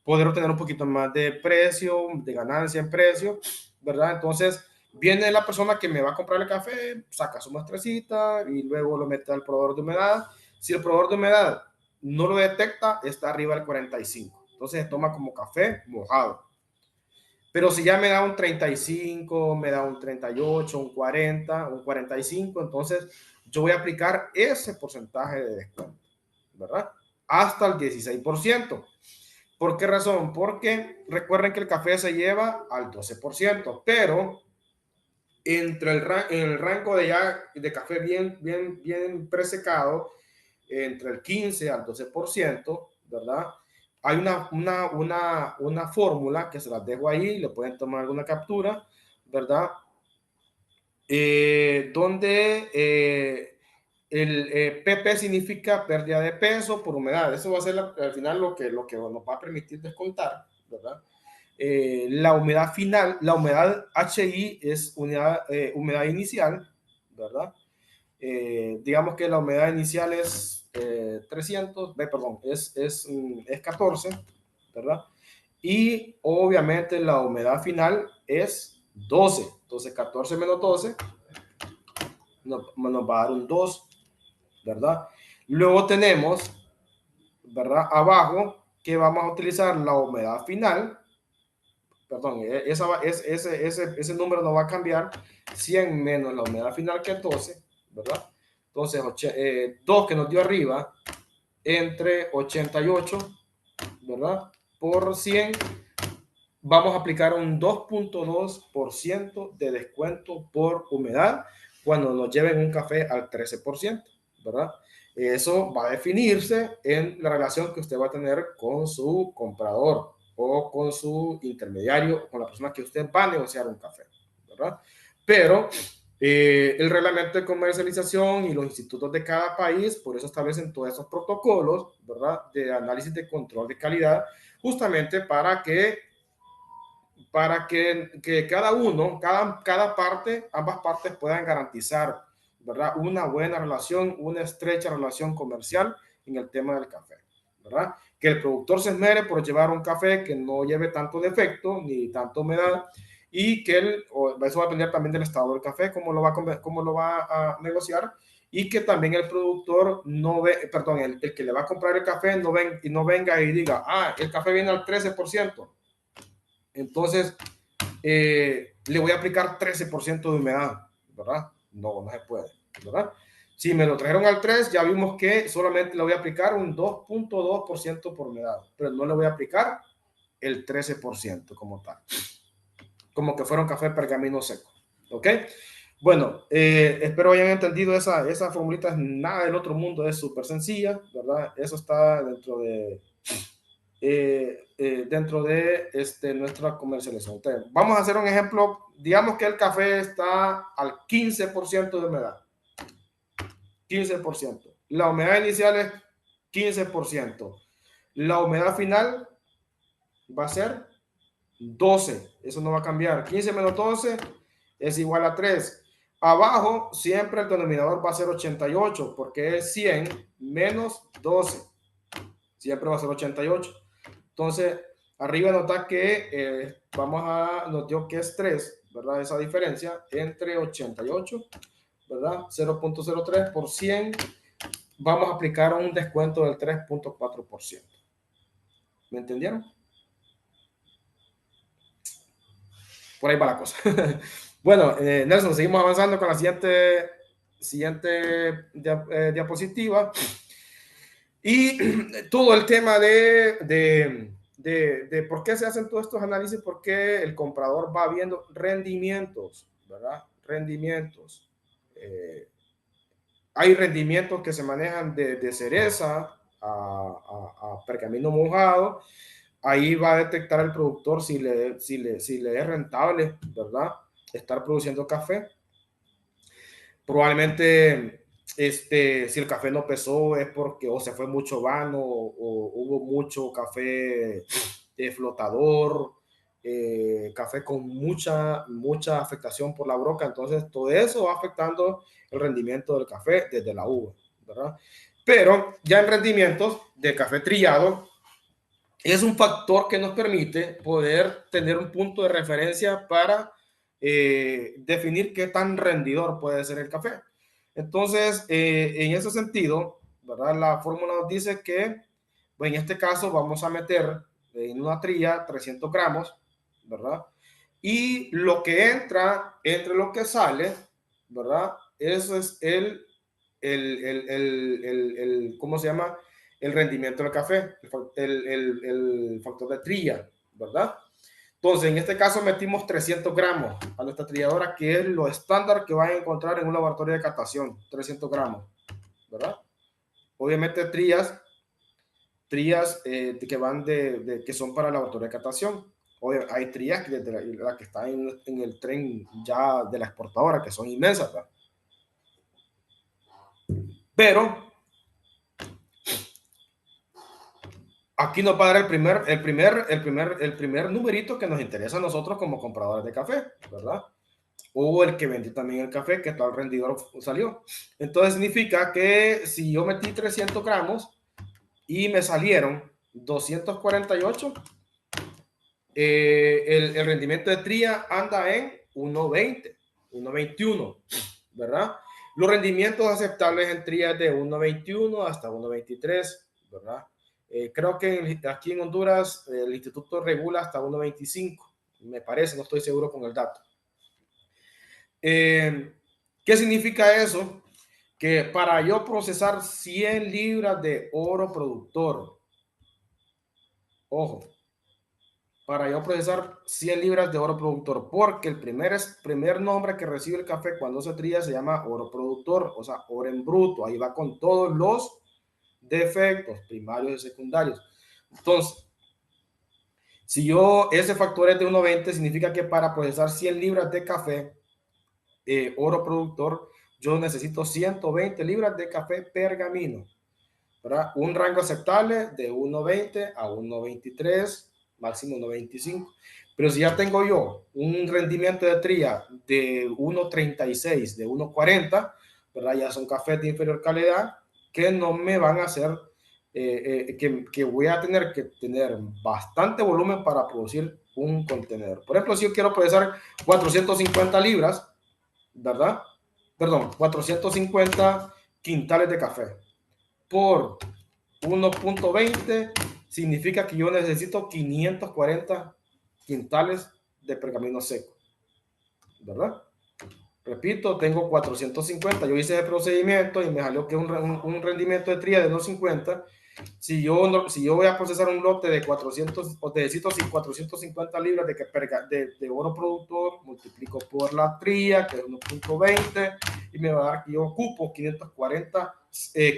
poder obtener un poquito más de precio, de ganancia en precio, ¿verdad? Entonces, viene la persona que me va a comprar el café, saca su muestrecita y luego lo mete al probador de humedad. Si el probador de humedad no lo detecta, está arriba del 45. Entonces, se toma como café mojado. Pero si ya me da un 35, me da un 38, un 40, un 45, entonces yo voy a aplicar ese porcentaje de descuento, ¿verdad? Hasta el 16%. ¿Por qué razón? Porque recuerden que el café se lleva al 12%, pero entre el rango de café bien presecado, entre el 15 al 12%, ¿verdad? Hay una fórmula que se las dejo ahí, le pueden tomar alguna captura, ¿verdad? Donde el PP significa pérdida de peso por humedad. Eso va a ser al final lo que nos va a permitir descontar, ¿verdad? La humedad final, la humedad HI es humedad inicial, ¿verdad? Digamos que la humedad inicial es 300, perdón, es 14, ¿verdad? Y obviamente la humedad final es 12. Entonces 14 menos 12 nos va a dar un 2, ¿verdad? Luego tenemos, ¿verdad? Abajo que vamos a utilizar la humedad final, perdón, ese número no va a cambiar, 100 menos la humedad final que es 12, ¿verdad? Entonces, 2 que nos dio arriba, entre 88, ¿verdad? Por 100, vamos a aplicar un 2.2% de descuento por humedad cuando nos lleven un café al 13%, ¿verdad? Eso va a definirse en la relación que usted va a tener con su comprador o con su intermediario, con la persona que usted va a negociar un café, ¿verdad? Pero el reglamento de comercialización y los institutos de cada país, por eso establecen todos esos protocolos, ¿verdad? De análisis de control de calidad, justamente para que cada uno, cada parte, ambas partes puedan garantizar, ¿verdad? Una buena relación, una estrecha relación comercial en el tema del café, ¿verdad? Que el productor se esmere por llevar un café que no lleve tanto defecto ni tanta humedad y que eso va a depender también del estado del café, cómo lo va a negociar y que también el productor no ve, perdón, el que le va a comprar el café no venga y diga, el café viene al 13%. Entonces, le voy a aplicar 13% de humedad, ¿verdad? No, no se puede, ¿verdad? Si me lo trajeron al 3, ya vimos que solamente le voy a aplicar un 2.2% por humedad, pero no le voy a aplicar el 13% como tal, como que fuera un café pergamino seco, ¿ok? Bueno, espero hayan entendido esa formulita, nada del otro mundo, es súper sencilla, ¿verdad? Eso está dentro de nuestra comercialización. Entonces, vamos a hacer un ejemplo. Digamos que el café está al 15% de humedad. 15%. La humedad inicial es 15%. La humedad final va a ser 12. Eso no va a cambiar. 15 menos 12 es igual a 3. Abajo siempre el denominador va a ser 88 porque es 100 menos 12. Siempre va a ser 88. Entonces, arriba nota que nos dio que es 3, ¿verdad? Esa diferencia entre 88, ¿verdad? 0.03 por 100, vamos a aplicar un descuento del 3.4%. ¿Me entendieron? Por ahí va la cosa. Bueno, Nelson, seguimos avanzando con la siguiente diapositiva. Y todo el tema de por qué se hacen todos estos análisis, porque el comprador va viendo rendimientos, ¿verdad? Rendimientos. Hay rendimientos que se manejan de cereza a pergamino mojado. Ahí va a detectar el productor si le es rentable, ¿verdad? Estar produciendo café. Probablemente si el café no pesó es porque o se fue mucho vano o hubo mucho café flotador café con mucha afectación por la broca, entonces todo eso va afectando el rendimiento del café desde la uva, ¿verdad? Pero ya en rendimientos de café trillado, es un factor que nos permite poder tener un punto de referencia para definir qué tan rendidor puede ser el café. Entonces, en ese sentido, ¿verdad? La fórmula nos dice que, bueno, en este caso vamos a meter en una trilla 300 gramos, ¿verdad? Y lo que entra entre lo que sale, ¿verdad? Eso es ¿cómo se llama? El rendimiento del café, el factor de trilla, ¿verdad? Entonces, en este caso metimos 300 gramos a nuestra trilladora, que es lo estándar que van a encontrar en un laboratorio de catación, 300 gramos, ¿verdad? Obviamente trillas que van que son para el laboratorio de catación. Hay trillas que, la que están en el tren ya de la exportadora, que son inmensas, ¿verdad? Pero aquí nos va a dar el primer numerito que nos interesa a nosotros como compradores de café, ¿verdad? O el que vendió también el café, que tal rendidor salió. Entonces significa que si yo metí 300 gramos y me salieron 248, el rendimiento de tría anda en 1.20, 1.21, ¿verdad? Los rendimientos aceptables en tría es de 1.21 hasta 1.23, ¿verdad? Creo que aquí en Honduras el instituto regula hasta 1.25, me parece, no estoy seguro con el dato. ¿Qué significa eso? Que para yo procesar 100 libras de oro productor, ojo, para yo procesar 100 libras de oro productor, porque el primer nombre que recibe el café cuando se trilla se llama oro productor, o sea, oro en bruto, ahí va con todos los defectos primarios y secundarios. Entonces, si ese factor es de 1.20, significa que para procesar 100 libras de café, oro productor, yo necesito 120 libras de café pergamino, ¿verdad? Un rango aceptable de 1.20 a 1.23, máximo 1.25. Pero si ya tengo yo un rendimiento de tría de 1.36, de 1.40, ¿verdad? Ya son cafés de inferior calidad que no me van a hacer, que voy a tener que tener bastante volumen para producir un contenedor. Por ejemplo, si yo quiero procesar 450 libras, ¿verdad? Perdón, 450 quintales de café por 1.20 significa que yo necesito 540 quintales de pergamino seco, ¿verdad? Repito, tengo 450. Yo hice el procedimiento y me salió que un rendimiento de tría de 1.50. Si yo voy a procesar un lote de 400, o necesito 450 libras de oro productor, multiplico por la tría, que es 1.20, y me va a dar que yo ocupo 540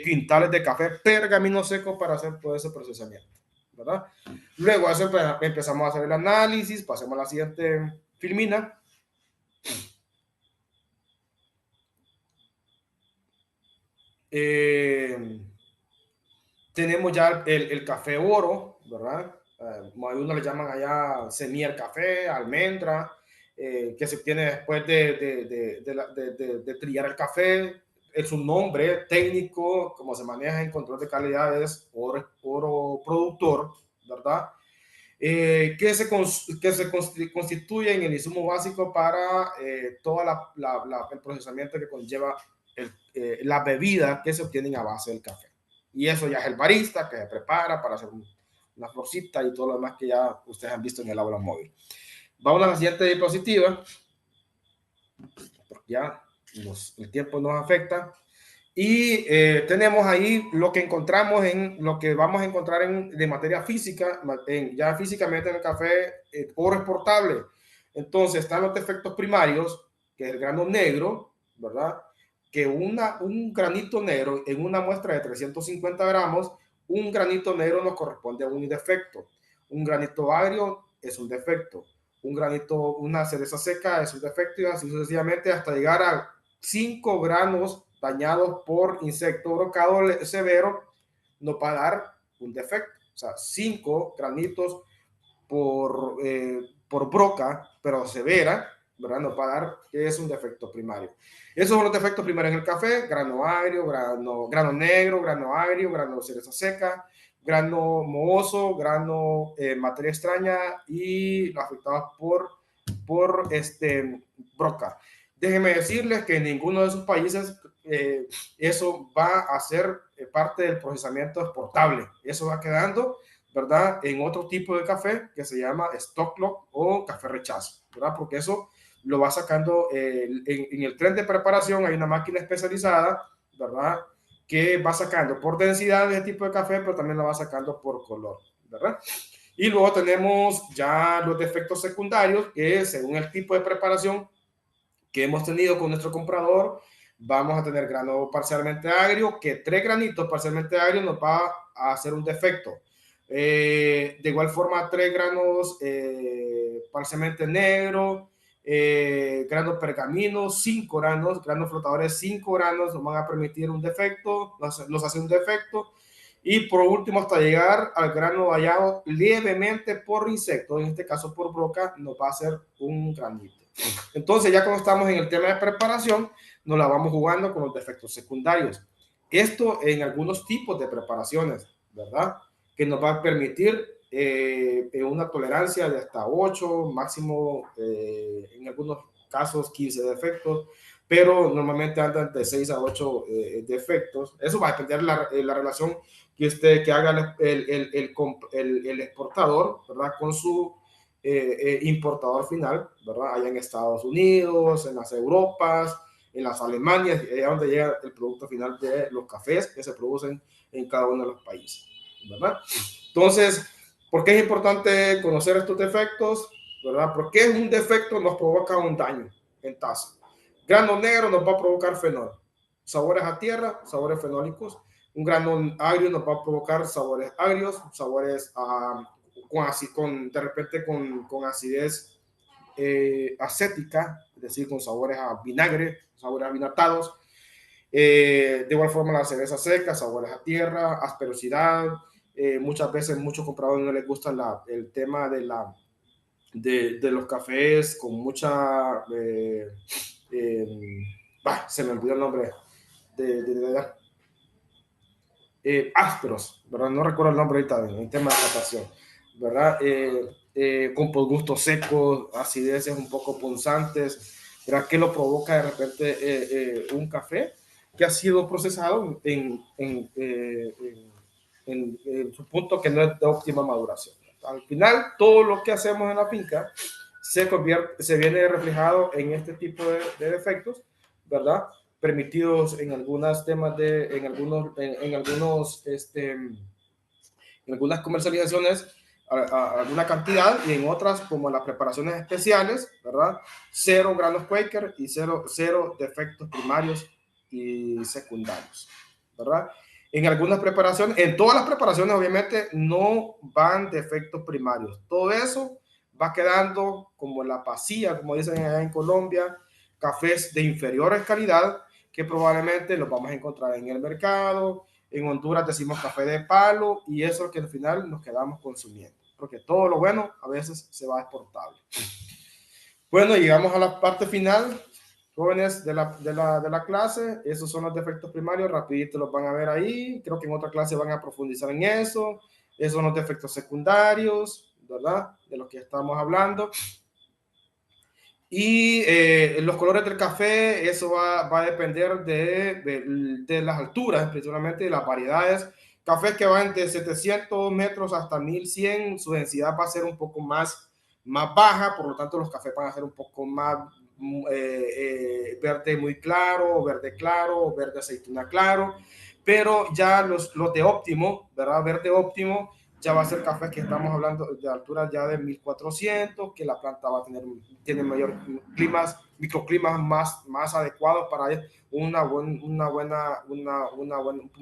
quintales de café pergamino seco para hacer todo ese procesamiento, ¿verdad? Luego empezamos a hacer el análisis, pasemos a la siguiente filmina. Tenemos ya el café oro, ¿verdad? Algunos le llaman allá semier café, almendra, que se obtiene después de trillar el café. Es un nombre técnico, como se maneja en control de calidad, es oro productor, ¿verdad? Que se constituye en el insumo básico para todo el procesamiento que conlleva la bebida que se obtienen a base del café. Y eso ya es el barista que se prepara para hacer una florcita y todo lo demás que ya ustedes han visto en el aula móvil. Vamos a la siguiente diapositiva, porque ya el tiempo nos afecta. Y tenemos ahí lo que encontramos lo que vamos a encontrar de materia física, ya físicamente en el café, oro exportable. Entonces están los defectos primarios, que es el grano negro, ¿verdad? Que un granito negro en una muestra de 350 gramos, un granito negro nos corresponde a un defecto. Un granito agrio es un defecto. Una cereza seca es un defecto, y así sucesivamente hasta llegar a 5 granos dañados por insecto brocado severo, nos va a dar un defecto. O sea, 5 granitos por broca, pero severa, ¿verdad? Nos va a dar que es un defecto primario. Esos son los defectos primarios en el café: grano agrio, grano negro, grano agrio, grano de cereza seca, grano mohoso, grano materia extraña y afectados por broca. Déjenme decirles que en ninguno de esos países eso va a ser parte del procesamiento exportable. Eso va quedando, ¿verdad?, en otro tipo de café que se llama stock lock o café rechazo, ¿verdad? Porque eso lo va sacando en el tren de preparación. Hay una máquina especializada, ¿verdad?, que va sacando por densidad de tipo de café, pero también lo va sacando por color, ¿verdad? Y luego tenemos ya los defectos secundarios, que según el tipo de preparación que hemos tenido con nuestro comprador, vamos a tener grano parcialmente agrio, que 3 granitos parcialmente agrios nos va a hacer un defecto. De igual forma, 3 granos parcialmente negros, granos pergaminos, 5 granos flotadores, 5 granos nos van a permitir un defecto, nos hace un defecto. Y por último, hasta llegar al grano dañado levemente por insectos, en este caso por broca, nos va a hacer un granito. Entonces, ya cuando estamos en el tema de preparación, nos la vamos jugando con los defectos secundarios. Esto en algunos tipos de preparaciones, ¿verdad?, que nos va a permitir una tolerancia de hasta 8, máximo en algunos casos 15 defectos, pero normalmente andan de 6 a 8 defectos. Eso va a depender la relación que haga el exportador, ¿verdad?, con su importador final, ¿verdad?, allá en Estados Unidos, en las Europas, en las Alemanias, allá donde llega el producto final de los cafés que se producen en cada uno de los países, ¿verdad? Entonces, ¿por qué es importante conocer estos defectos, verdad? Porque un defecto nos provoca un daño en taza. Grano negro nos va a provocar fenol, sabores a tierra, sabores fenólicos. Un grano agrio nos va a provocar sabores agrios, sabores de repente con acidez acética, es decir, con sabores a vinagre, sabores avinatados. De igual forma, la cereza seca, sabores a tierra, asperosidad. Muchas veces, muchos compradores no les gusta el tema de los cafés con mucha. Se me olvidó el nombre ásperos, ¿verdad? No recuerdo el nombre ahorita en tema de tratación, ¿verdad? Con gustos secos, acideces un poco punzantes, ¿verdad? Que lo provoca de repente un café que ha sido procesado en su punto que no es de óptima maduración. Al final, todo lo que hacemos en la finca se viene reflejado en este tipo de defectos, ¿verdad?, permitidos en algunos temas en algunas comercializaciones alguna cantidad, y en otras, como las preparaciones especiales, ¿verdad?, 0 granos Quaker y cero defectos primarios y secundarios, ¿verdad? En algunas preparaciones, en todas las preparaciones, obviamente, no van defectos primarios. Todo eso va quedando como la pasilla, como dicen allá en Colombia, cafés de inferior calidad, que probablemente los vamos a encontrar en el mercado. En Honduras decimos café de palo, y eso es que al final nos quedamos consumiendo, porque todo lo bueno a veces se va exportable. Bueno, llegamos a la parte final, jóvenes de la clase. Esos son los defectos primarios, rapidito los van a ver ahí. Creo que en otra clase van a profundizar en eso. Esos son los defectos secundarios, ¿verdad?, de los que estamos hablando. Y los colores del café, eso va a depender de las alturas, principalmente de las variedades. Cafés que van de 700 metros hasta 1100, su densidad va a ser un poco más baja, por lo tanto los cafés van a ser un poco más verde muy claro, verde claro, verde aceituna claro. Pero ya los de óptimo, ¿verdad?, verde óptimo, ya va a ser café que estamos hablando de alturas ya de 1400, que la planta va a tiene mayor microclimas más adecuados para un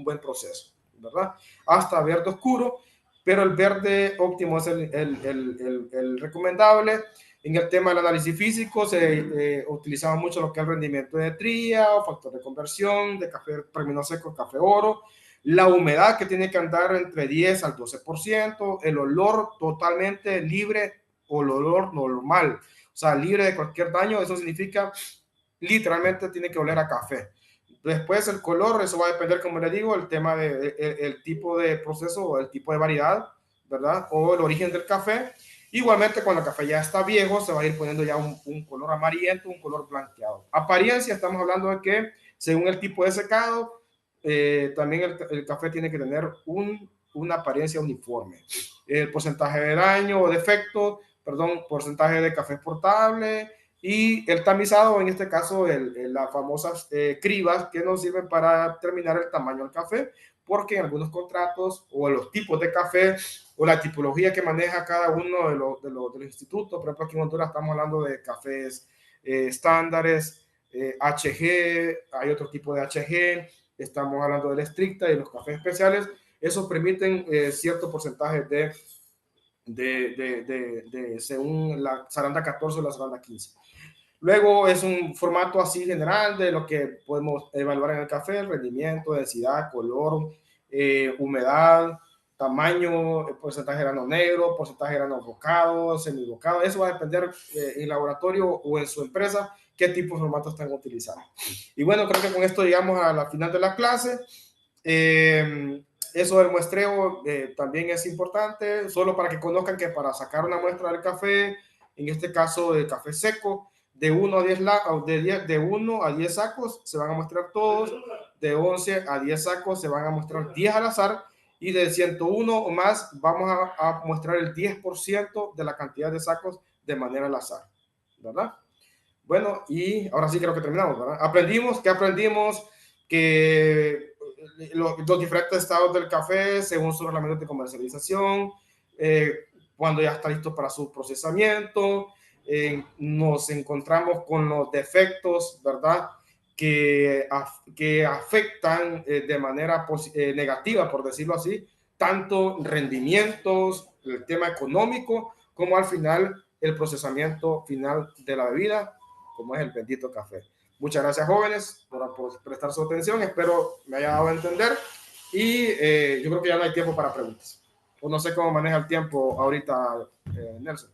buen proceso, ¿verdad? Hasta verde oscuro, pero el verde óptimo es el recomendable. En el tema del análisis físico se utilizaba mucho lo que es el rendimiento de tría o factor de conversión de café premino seco, café oro, la humedad que tiene que andar entre 10 al 12%, el olor totalmente libre o el olor normal, o sea, libre de cualquier daño. Eso significa literalmente tiene que oler a café. Después el color, eso va a depender, como le digo, el tema de el tipo de proceso o el tipo de variedad, ¿verdad? O el origen del café. Igualmente, cuando el café ya está viejo, se va a ir poniendo ya un color amarillento, un color blanqueado. Apariencia, estamos hablando de que según el tipo de secado, también el café tiene que tener una apariencia uniforme. El porcentaje de daño o defecto, perdón, porcentaje de café portable, y el tamizado, en este caso, las famosas cribas que nos sirven para determinar el tamaño del café, porque en algunos contratos o los tipos de café o la tipología que maneja cada uno de los institutos, por ejemplo, aquí en Honduras estamos hablando de cafés estándares, HG, hay otro tipo de HG, estamos hablando de la estricta y los cafés especiales. Esos permiten cierto porcentaje según la zaranda 14 o la zaranda 15. Luego es un formato así general de lo que podemos evaluar en el café: el rendimiento, densidad, color, humedad, tamaño, porcentaje de grano negro, porcentaje de grano bocado, semibocado. Eso va a depender en laboratorio o en su empresa qué tipo de formato están utilizando. Y bueno, creo que con esto llegamos a la final de la clase. Eso del muestreo también es importante, solo para que conozcan que para sacar una muestra del café, en este caso del café seco, de 1 a 10, de 1 a 10 sacos se van a mostrar todos, de 11 a 10 sacos se van a mostrar 10 al azar, y de 101 o más vamos a mostrar el 10% de la cantidad de sacos de manera al azar, ¿verdad? Bueno, y ahora sí creo que terminamos, ¿verdad? ¿Qué aprendimos? Que los diferentes estados del café según sus reglamentos de comercialización, cuando ya está listo para su procesamiento, nos encontramos con los defectos, ¿verdad? Que afectan de manera negativa, por decirlo así, tanto rendimientos, el tema económico, como al final el procesamiento final de la bebida, como es el bendito café. Muchas gracias, jóvenes, por prestar su atención. Espero me haya dado a entender. Y yo creo que ya no hay tiempo para preguntas. O no sé cómo maneja el tiempo ahorita, Nelson.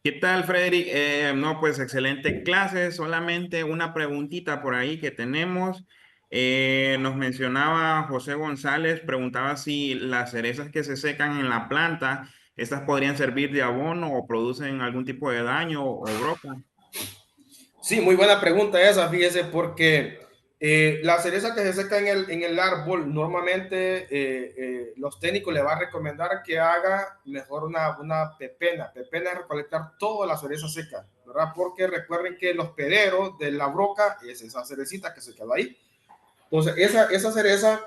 ¿Qué tal, Frederick? No, pues excelente clase. Solamente una preguntita por ahí que tenemos. Nos mencionaba José González, preguntaba si las cerezas que se secan en la planta, estas podrían servir de abono o producen algún tipo de daño o broca. Sí, muy buena pregunta esa, fíjese, porque la cereza que se seca en el árbol, normalmente los técnicos le van a recomendar que haga mejor una pepena. Pepena es recolectar toda la cereza seca, ¿verdad? Porque recuerden que los pederos de la broca es esa cerecita que se queda ahí. Entonces, esa cereza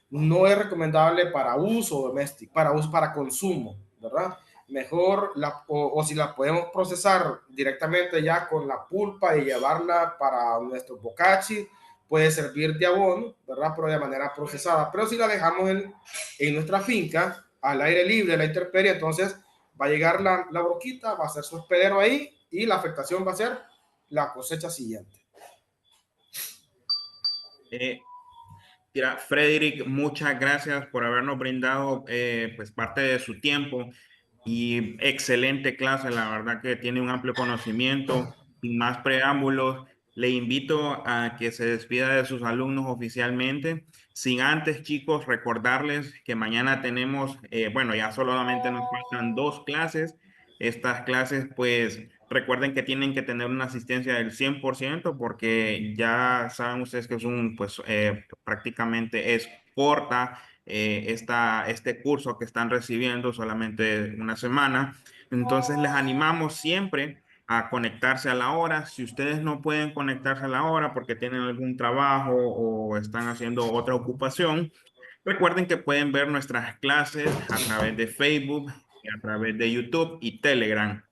no es recomendable para uso doméstico, para consumo, ¿verdad? Mejor, o si la podemos procesar directamente ya con la pulpa y llevarla para nuestro bocachi, puede servir de abono, ¿verdad? Pero de manera procesada. Pero si la dejamos en nuestra finca, al aire libre, a la intemperie, entonces va a llegar la broquita, va a hacer su hospedero ahí, y la afectación va a ser la cosecha siguiente. Eh, Mira, Frederick, muchas gracias por habernos brindado pues parte de su tiempo y excelente clase. La verdad que tiene un amplio conocimiento. Sin más preámbulos, le invito a que se despida de sus alumnos oficialmente. Sin antes, chicos, recordarles que mañana tenemos, bueno, ya solamente nos faltan 2 clases. Estas clases, pues, recuerden que tienen que tener una asistencia del 100% porque ya saben ustedes que es pues, prácticamente es corta este curso que están recibiendo, solamente una semana. Entonces les animamos siempre a conectarse a la hora. Si ustedes no pueden conectarse a la hora porque tienen algún trabajo o están haciendo otra ocupación, recuerden que pueden ver nuestras clases a través de Facebook, a través de YouTube y Telegram.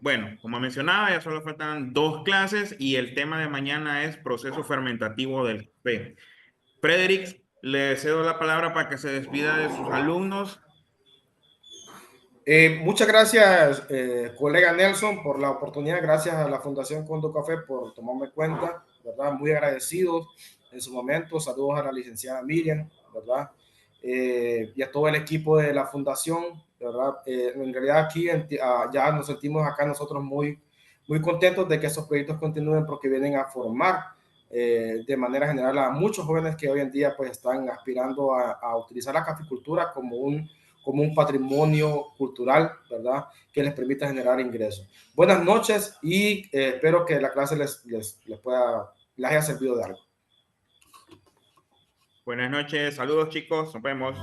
Bueno, como mencionaba, ya solo faltan 2 clases y el tema de mañana es proceso fermentativo del café. Frederick, le cedo la palabra para que se despida de sus alumnos. Muchas gracias, colega Nelson, por la oportunidad. Gracias a la Fundación Condo Café por tomarme cuenta, ¿verdad? Muy agradecidos en su momento. Saludos a la licenciada Miriam, ¿verdad? Y a todo el equipo de la Fundación, ¿verdad? En realidad aquí ya nos sentimos acá nosotros muy contentos de que esos proyectos continúen porque vienen a formar de manera general a muchos jóvenes que hoy en día pues están aspirando a utilizar la caficultura como un patrimonio cultural, ¿verdad? Que les permita generar ingresos. Buenas noches y espero que la clase les haya servido de algo. Buenas noches, saludos chicos, nos vemos.